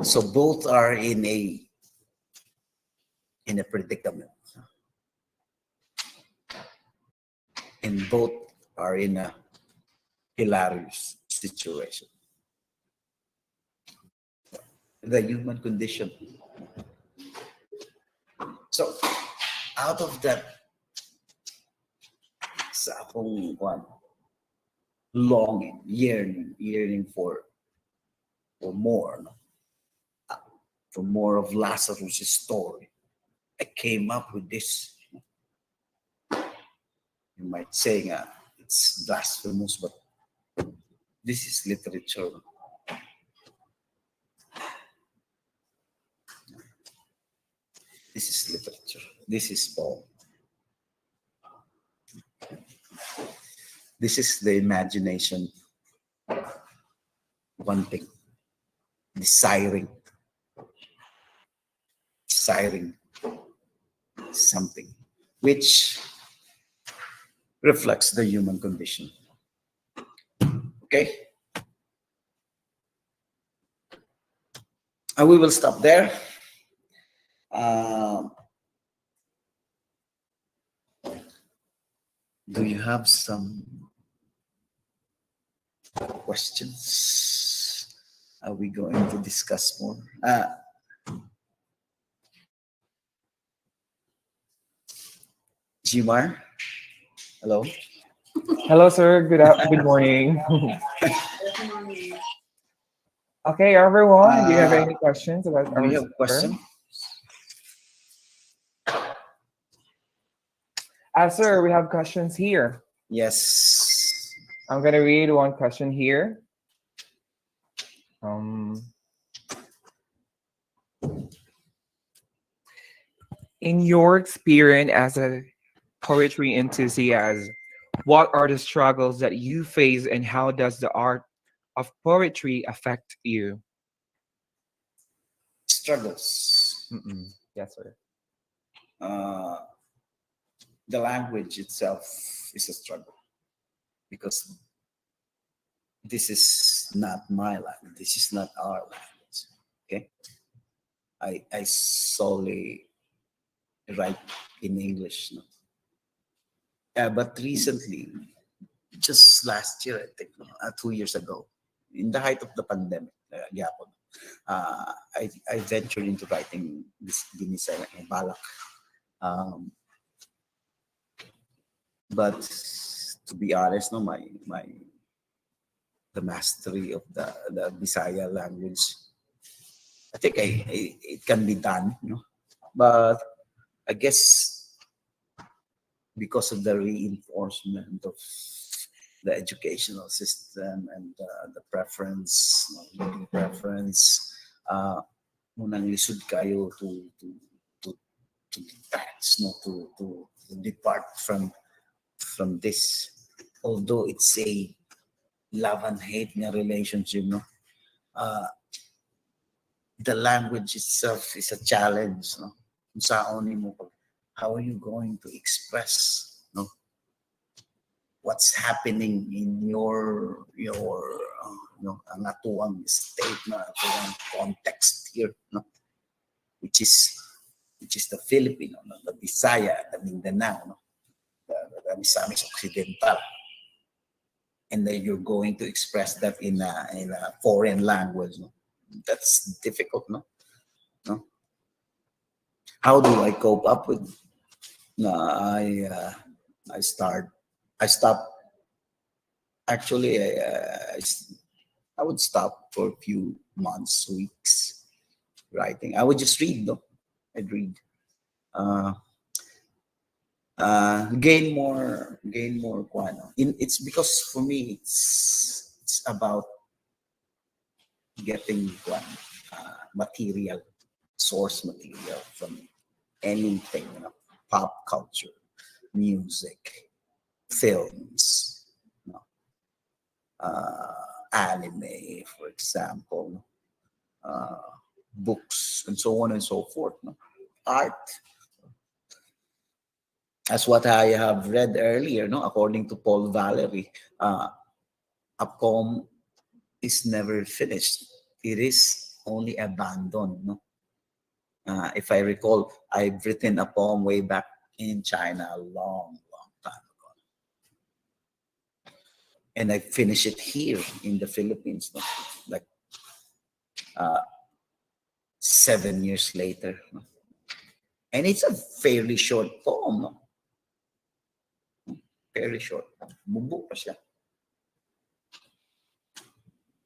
S6: So both are in a predicament, and both are in a hilarious situation. The human condition. So, out of that, sa akong longing, yearning for more, for more of Lazarus' story, I came up with this. You might say it's blasphemous, but this is literature. This is literature. This is poem. This is the imagination wanting, desiring something which reflects the human condition. Okay? And we will stop there. Do you have some questions? Are we going to discuss more? Jimar? Hello?
S4: Hello, sir. Good morning. Okay, everyone. Do you have any questions about our
S6: Do you have a question?
S4: Sir, we have questions here.
S6: Yes.
S4: I'm gonna read one question here. In your experience as a poetry enthusiast, what are the struggles that you face, and how does the art of poetry affect you?
S6: Struggles.
S4: Yes, sir.
S6: The language itself is a struggle because this is not my language. This is not our language. Okay, I solely write in English. No? But recently, just last year, I think, 2 years ago, in the height of the pandemic, I ventured into writing this Binisaya Balak. But to be honest, the mastery of the Bisaya language, I think it can be done, But I guess because of the reinforcement of the educational system and the preference, reading preference, munang lisod kayo to detach, to depart from this, although it's a love and hate relationship, the language itself is a challenge, how are you going to express, what's happening in your ang atuang state, atuang context here, which is the Filipino, the Bisaya, the Mindanao, the Misamis Occidental. and then you're going to express that in a foreign language. No? That's difficult, no? No. How do I cope up with? No, I start. I stop. Actually, I would stop for a few months, weeks writing. I would just read, though. I'd read. Uh, gain more kwano. It's because for me it's about getting material, source material from anything, pop culture, music, films, you know, anime, for example, books, and so on and so forth. Art, as what I have read earlier, no, according to Paul Valery, a poem is never finished. It is only abandoned. No? If I recall, I've written a poem way back in China a long, long time ago. And I finished it here in the Philippines, no? Like 7 years later. No? And it's a fairly short poem. No? Fairly short. Bubu pa siya.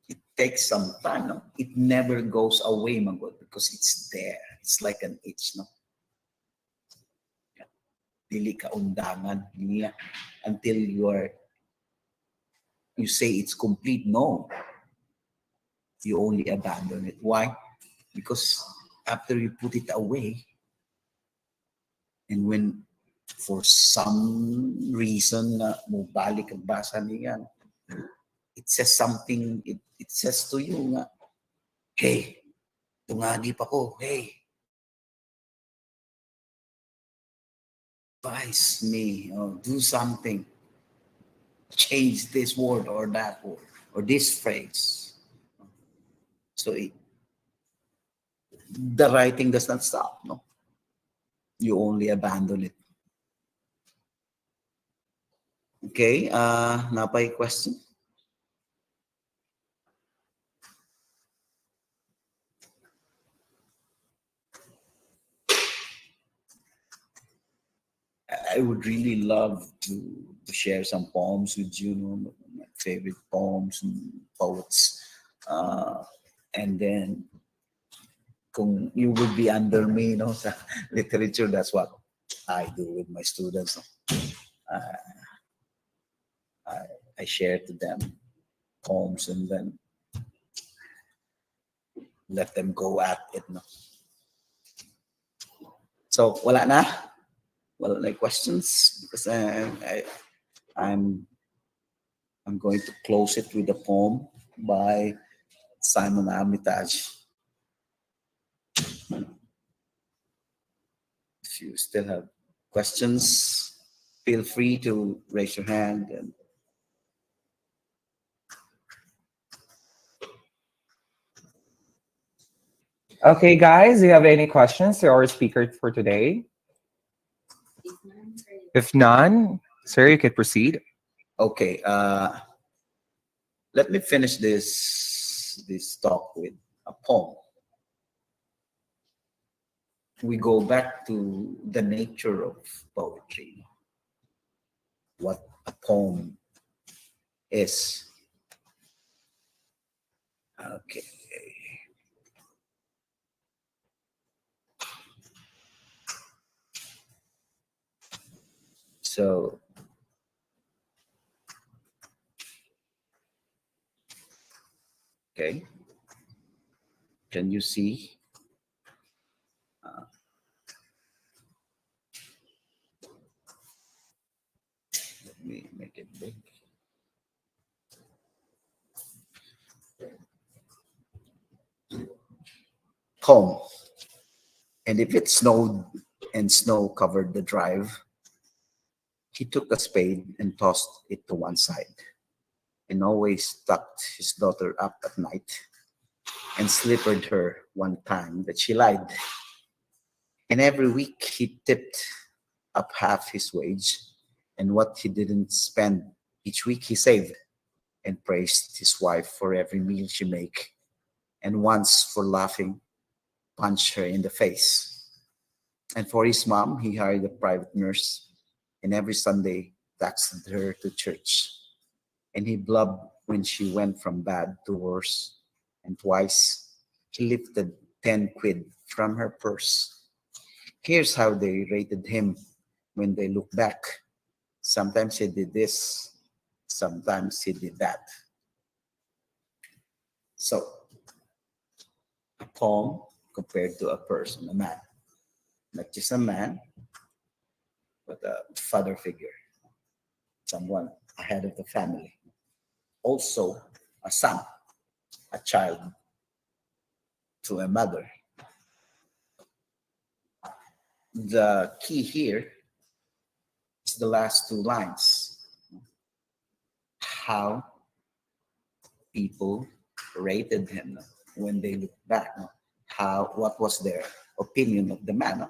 S6: It takes some time. No? It never goes away, Magod, because it's there. It's like an itch. No? Dili ka undangan niya until you say it's complete. No, you only abandon it. Why? Because after you put it away, and when for some reason mubalik ang basa niya, it says something. It says to you nga, hey, tungagi pa ko. Hey, advise me or do something. Change this word or that word or this phrase. So the writing does not stop. No, you only abandon it. Okay, napay question? I would really love to share some poems with you, my favorite poems and poets. And then, kung you would be under me, sa literature, that's what I do with my students. I share to them poems and then let them go at it. No? So, wala na? Wala na questions? Because I'm going to close it with a poem by Simon Armitage. If you still have questions, feel free to raise your hand. And
S4: Okay, guys, do you have any questions to our speaker for today? If none, sir, you can proceed.
S6: okay, let me finish this talk with a poem. We go back to the nature of poetry, what a poem is. Okay. So, okay. Can you see? Let me make it big. Poem. And if it snowed and snow covered the drive, he took a spade and tossed it to one side, and always tucked his daughter up at night and slippered her one time that she lied. And every week he tipped up half his wage, and what he didn't spend each week he saved. and praised his wife for every meal she make, and once for laughing, punched her in the face. And for his mom, he hired a private nurse, and every Sunday taxed her to church. And he blubbed when she went from bad to worse, and twice he lifted 10 quid from her purse. Here's how they rated him when they look back. Sometimes he did this, sometimes he did that. So, a poem compared to a person, a man. Not just a man, but a father figure, someone ahead of the family. Also, a son, a child to a mother. The key here is the last two lines. How people rated him when they look back. What was their opinion of the man?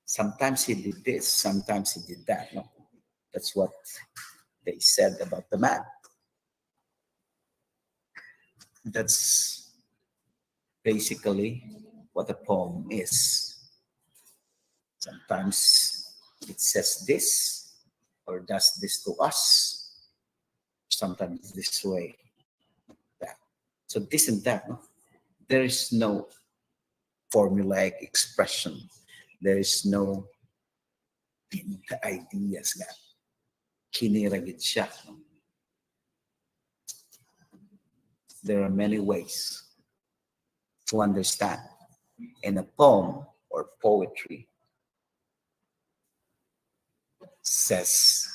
S6: Sometimes he did this, sometimes he did that. That's what they said about the man. That's basically what a poem is. Sometimes it says this or does this to us. Sometimes this way, that. So this and that. There is no formulaic expression. There is no ideas nga. Kiniragid siya. There are many ways to understand. And a poem or poetry says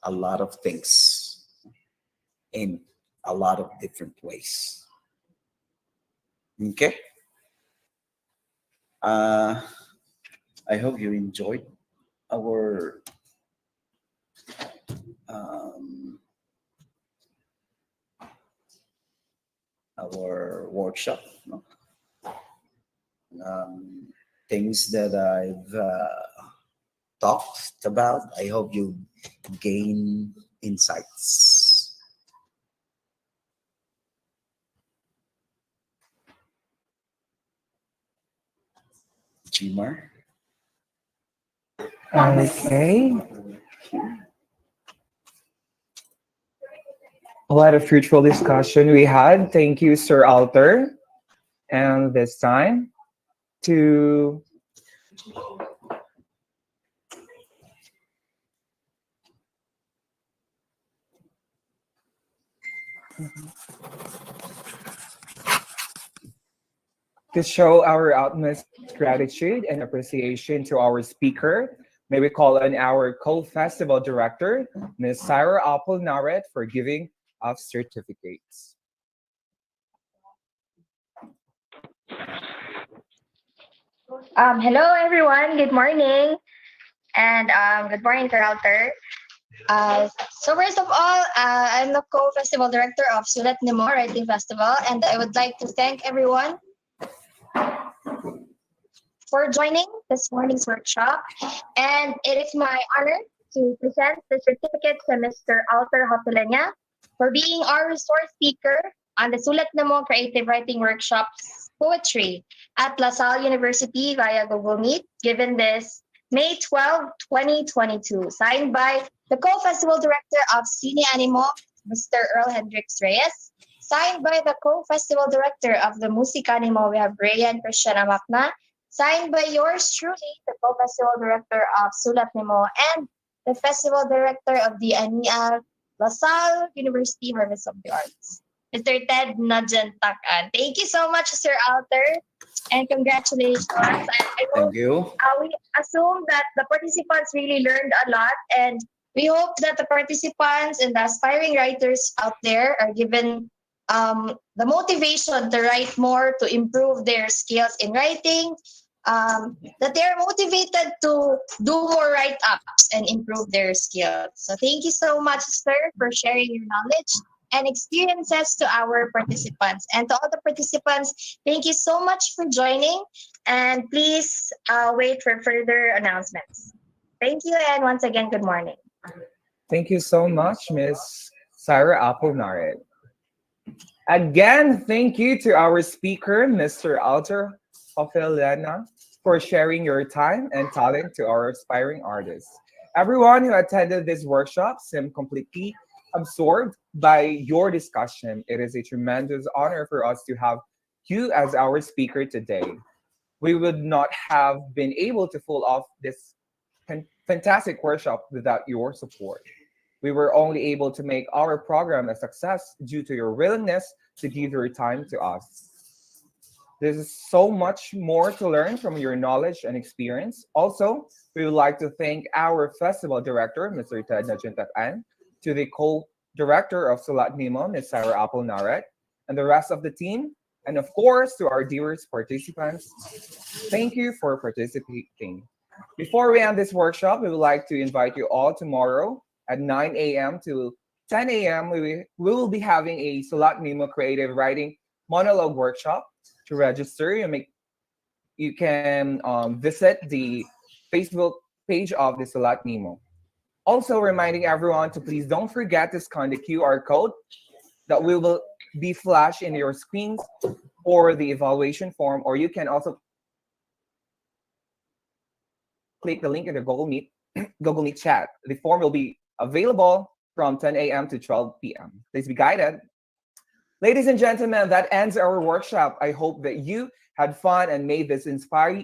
S6: a lot of things in a lot of different ways. Okay? I hope you enjoyed our workshop. Things that I've talked about. I hope you gain insights. Jimar?
S4: Okay. A lot of fruitful discussion we had. Thank you, Sir Alter. And this time to show our utmost gratitude and appreciation to our speaker, may we call on our co-festival director, Ms. Syra Apple-Naret, for giving of certificates.
S13: Hello, everyone. Good morning. And good morning, Sir Alter. So first of all, I'm the co-festival director of sulAtNIMO Writing Festival, and I would like to thank everyone for joining this morning's workshop. And it is my honor to present the certificate to Mr. Alter Hotulenya for being our resource speaker on the sulAtNIMO Creative Writing Workshop's poetry at LaSalle University via Google Meet, given this May 12, 2022, signed by the co-festival director of sulAtNIMO, Mr. Earl Hendricks Reyes, signed by the co-festival director of the Musicanimo, we have Rayan Christian Amakna, signed by yours truly, the co-festival director of sulAtNIMO, and the festival director of the ANIAL LaSalle University Harvest of the Arts, Mr. Ted Najantakan. Thank you so much, Sir Alter, and congratulations.
S6: Thank you.
S13: We assume that the participants really learned a lot, and we hope that the participants and the aspiring writers out there are given the motivation to write more, to improve their skills in writing, that they are motivated to do more write-ups and improve their skills. So thank you so much, sir, for sharing your knowledge and experiences to our participants. And to all the participants, thank you so much for joining, and please wait for further announcements. Thank you, and once again, good morning.
S4: Thank you so much, Ms. Sarah Aponarit. Again, thank you to our speaker, Mr. Alter Hofelena, for sharing your time and talent to our aspiring artists. Everyone who attended this workshop seemed completely absorbed by your discussion. It is a tremendous honor for us to have you as our speaker today. We would not have been able to pull off this fantastic workshop without your support. We were only able to make our program a success due to your willingness to give your time to us. There's so much more to learn from your knowledge and experience. Also, we would like to thank our festival director, Mr. Ted Najuntakan, to the co-director of sulAtNIMO, Ms. Sarah Apple Naret, and the rest of the team, and of course, to our dearest participants. Thank you for participating. Before we end this workshop, we would like to invite you all tomorrow at 9 a.m. to 10 a.m. We will be having a sulAtNIMO creative writing monologue workshop. To register, you can visit the Facebook page of the sulAtNIMO. Also reminding everyone to please don't forget to scan the QR code that will be flashed in your screens or the evaluation form, or you can also click the link in the Google Meet Google Meet chat. The form will be available from 10 a.m. to 12 p.m. Please be guided. Ladies and gentlemen, that ends our workshop. I hope that you had fun and made this inspire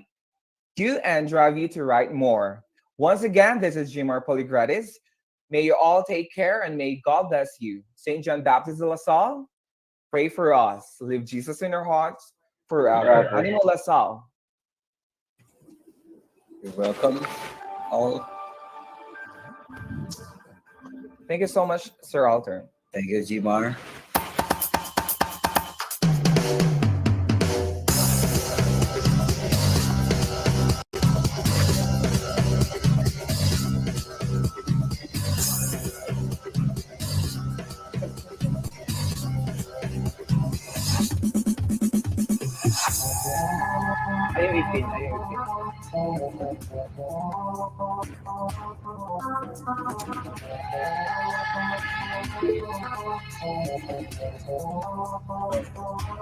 S4: you and drive you to write more. Once again, this is Jimar Poligratis. May you all take care and may God bless you. St. John Baptist de La Salle, pray for us. Leave Jesus in our hearts forever. Animo La Salle.
S6: You're welcome, all.
S4: Thank you so much, Sir Alter.
S6: Thank you, Jimar.
S4: Ayaw ipin, ayaw ipin.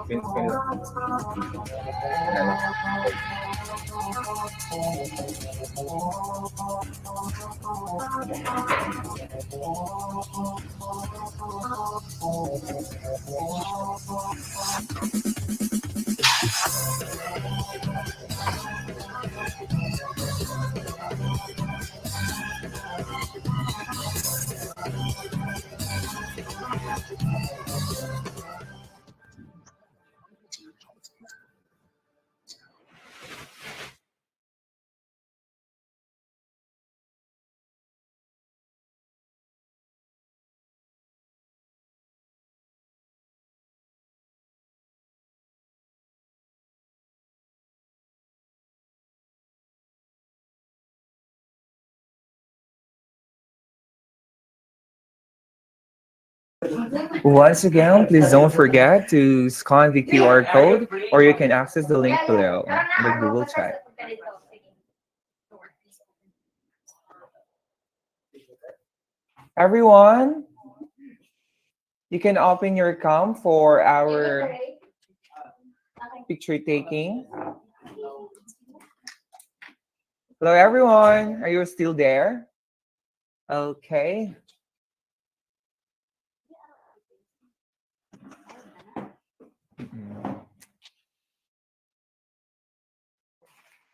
S4: Pin lang. Once again, please don't forget to scan the QR code or you can access the link below in the Google chat. Everyone, you can open your cam for our picture taking. Hello, everyone. Are you still there? Okay.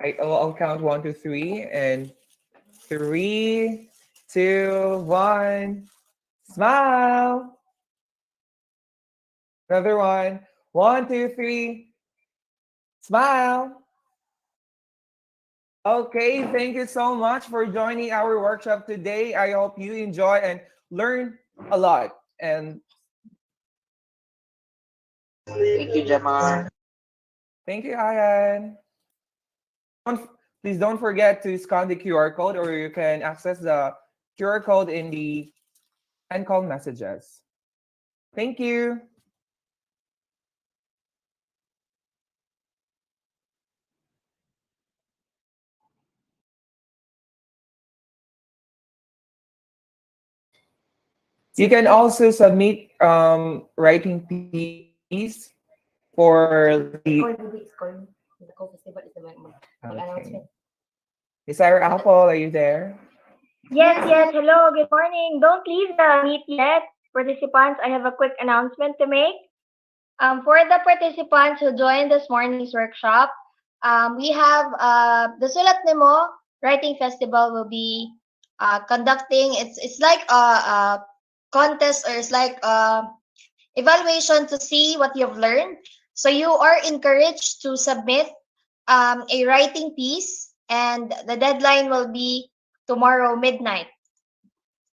S4: I'll count 1, 2, 3, and 3, 2, 1. Smile. Another one. 1, 2, 3. Smile. Okay, thank you so much for joining our workshop today. I hope you enjoy and learn a lot. And
S14: Thank you, Jamar.
S4: thank you, Ayan. Please don't forget to scan the QR code or you can access the QR code in the end call messages. Thank you. You can also submit writing piece for the. Okay. Miss Ira Apple, are you there?
S13: Yes, yes. Hello, good morning. Don't leave the meet yet. Participants, I have a quick announcement to make. For the participants who joined this morning's workshop, we have the sulAtNIMO Writing Festival will be conducting. It's like a contest, or it's like evaluation to see what you've learned. So you are encouraged to submit a writing piece, and the deadline will be tomorrow midnight.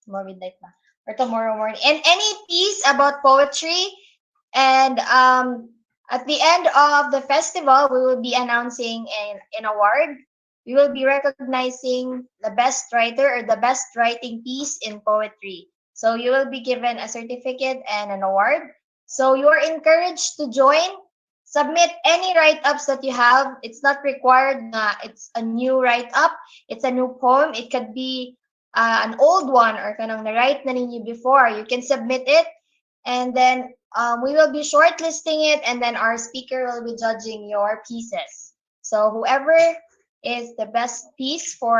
S13: Tomorrow midnight ba? Or tomorrow morning. And any piece about poetry, and at the end of the festival, we will be announcing an award. We will be recognizing the best writer or the best writing piece in poetry. So you will be given a certificate and an award. So you are encouraged to join. Submit any write-ups that you have. It's not required na it's a new write-up. It's a new poem. It could be an old one, or kanang na-write na ninyo before. You can submit it, and then we will be shortlisting it, and then our speaker will be judging your pieces. So whoever is the best piece for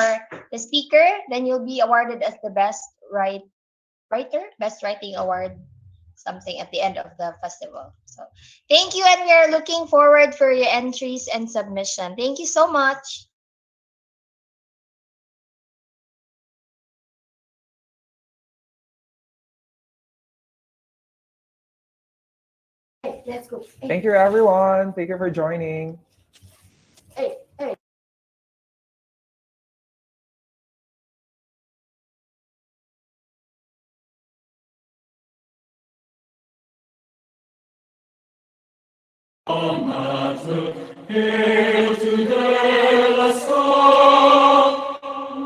S13: the speaker, then you'll be awarded as the best writer, best writing award, something at the end of the festival. So thank you, and we are looking forward for your entries and submission. Thank you so much. Let's go.
S4: Thank you, everyone. Thank you for joining.
S13: Hey, hey.
S2: Hail today, let's go.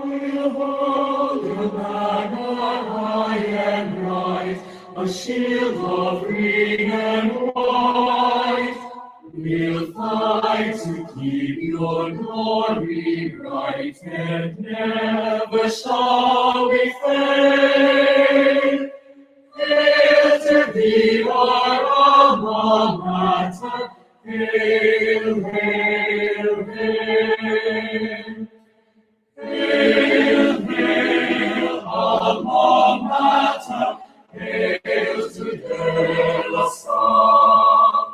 S2: We'll hold your banner high and bright, a shield of green and white. We'll fight to keep your glory bright, and never shall we fail. Hail to thee, our alma mater. Hail, hail, hail. Hail, hail, alma mater. Hail to De La Salle.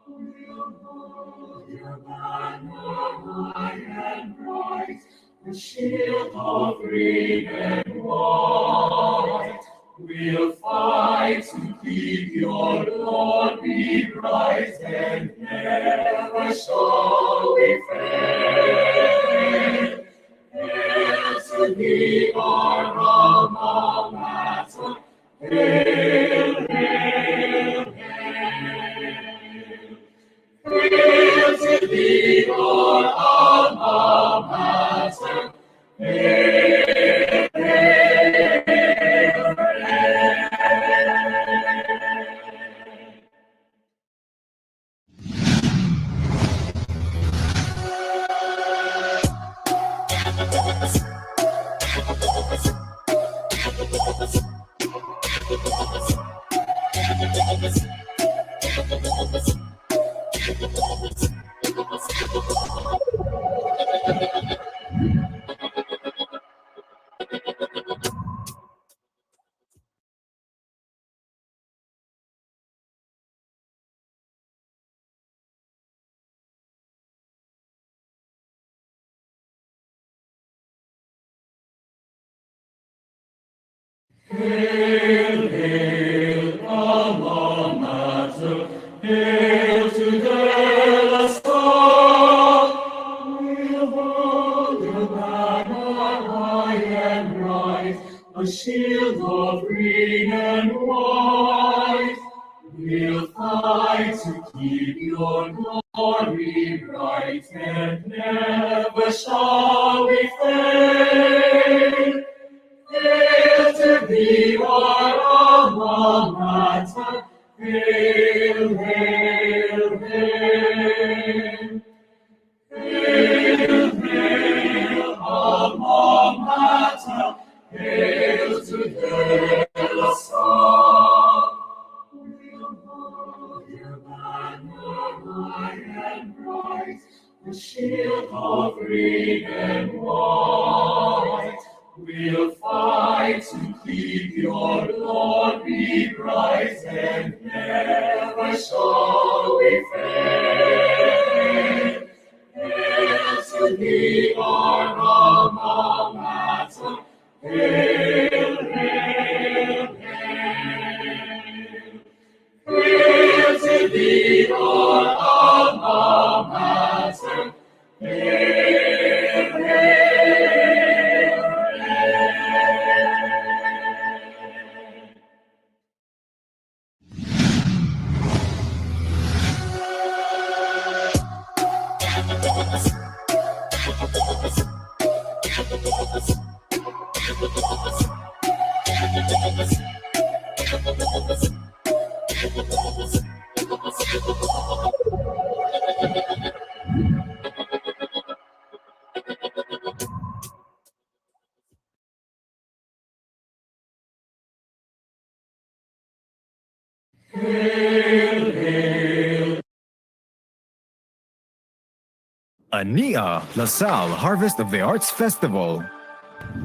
S2: We'll hold your banner high and bright, the shield of green and white. We'll fight to keep your glory bright, and never shall we fail. Hail to thee, our alma mater. Hail, hail, hail. Hail to thee, our alma mater. Hail, hail, hail. Hail, hail, alma mater. Hail to De La Salle. We'll hold your banner high and bright, a shield of green and white. We'll fight to keep your glory bright, and never shall we fail. Hail to thee, our alma mater. Hail, hail, hail. Hail, hail, alma mater. Hail to De La Salle. brave and white. We'll fight to keep your glory bright, and never shall we fail. Hail to thee, our alma mater. Hail, hail, hail. Hail to thee, our alma mater. Hail, hail, hail.
S1: Ania, LaSalle Harvest of the Arts Festival.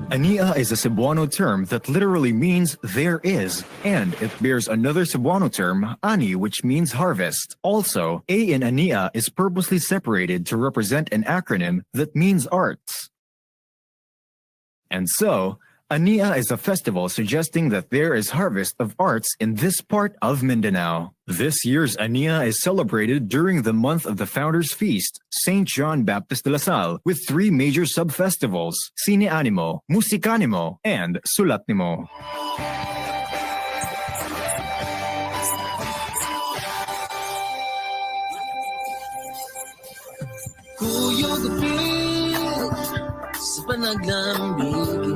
S1: Ania is a Cebuano term that literally means there is, and it bears another Cebuano term, ani, which means harvest. Also, A in Ania is purposely separated to represent an acronym that means arts. And so, Ania is a festival suggesting that there is harvest of arts in this part of Mindanao. This year's Ania is celebrated during the month of the Founders Feast, St. John Baptist de La Salle, with 3 major sub-festivals, sulAtNIMO, musicAnimo, and sulAtNIMO.
S15: Kuyog apil sa panaglambing.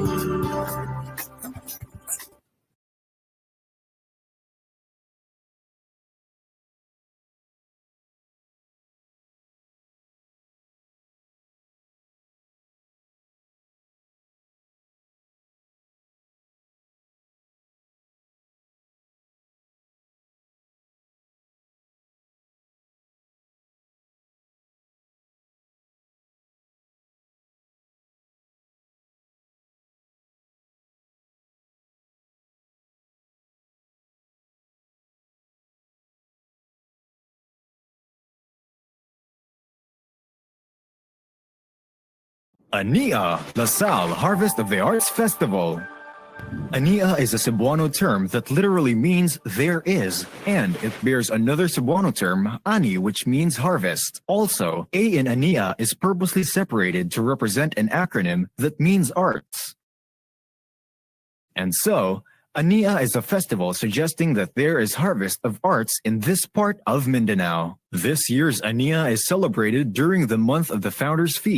S1: Ania, LaSalle Harvest of the Arts Festival. Ania is a Cebuano term that literally means there is, and it bears another Cebuano term, ani, which means harvest. Also, A in Ania is purposely separated to represent an acronym that means arts. And so, Ania is a festival suggesting that there is harvest of arts in this part of Mindanao. This year's Ania is celebrated during the month of the Founders Feast.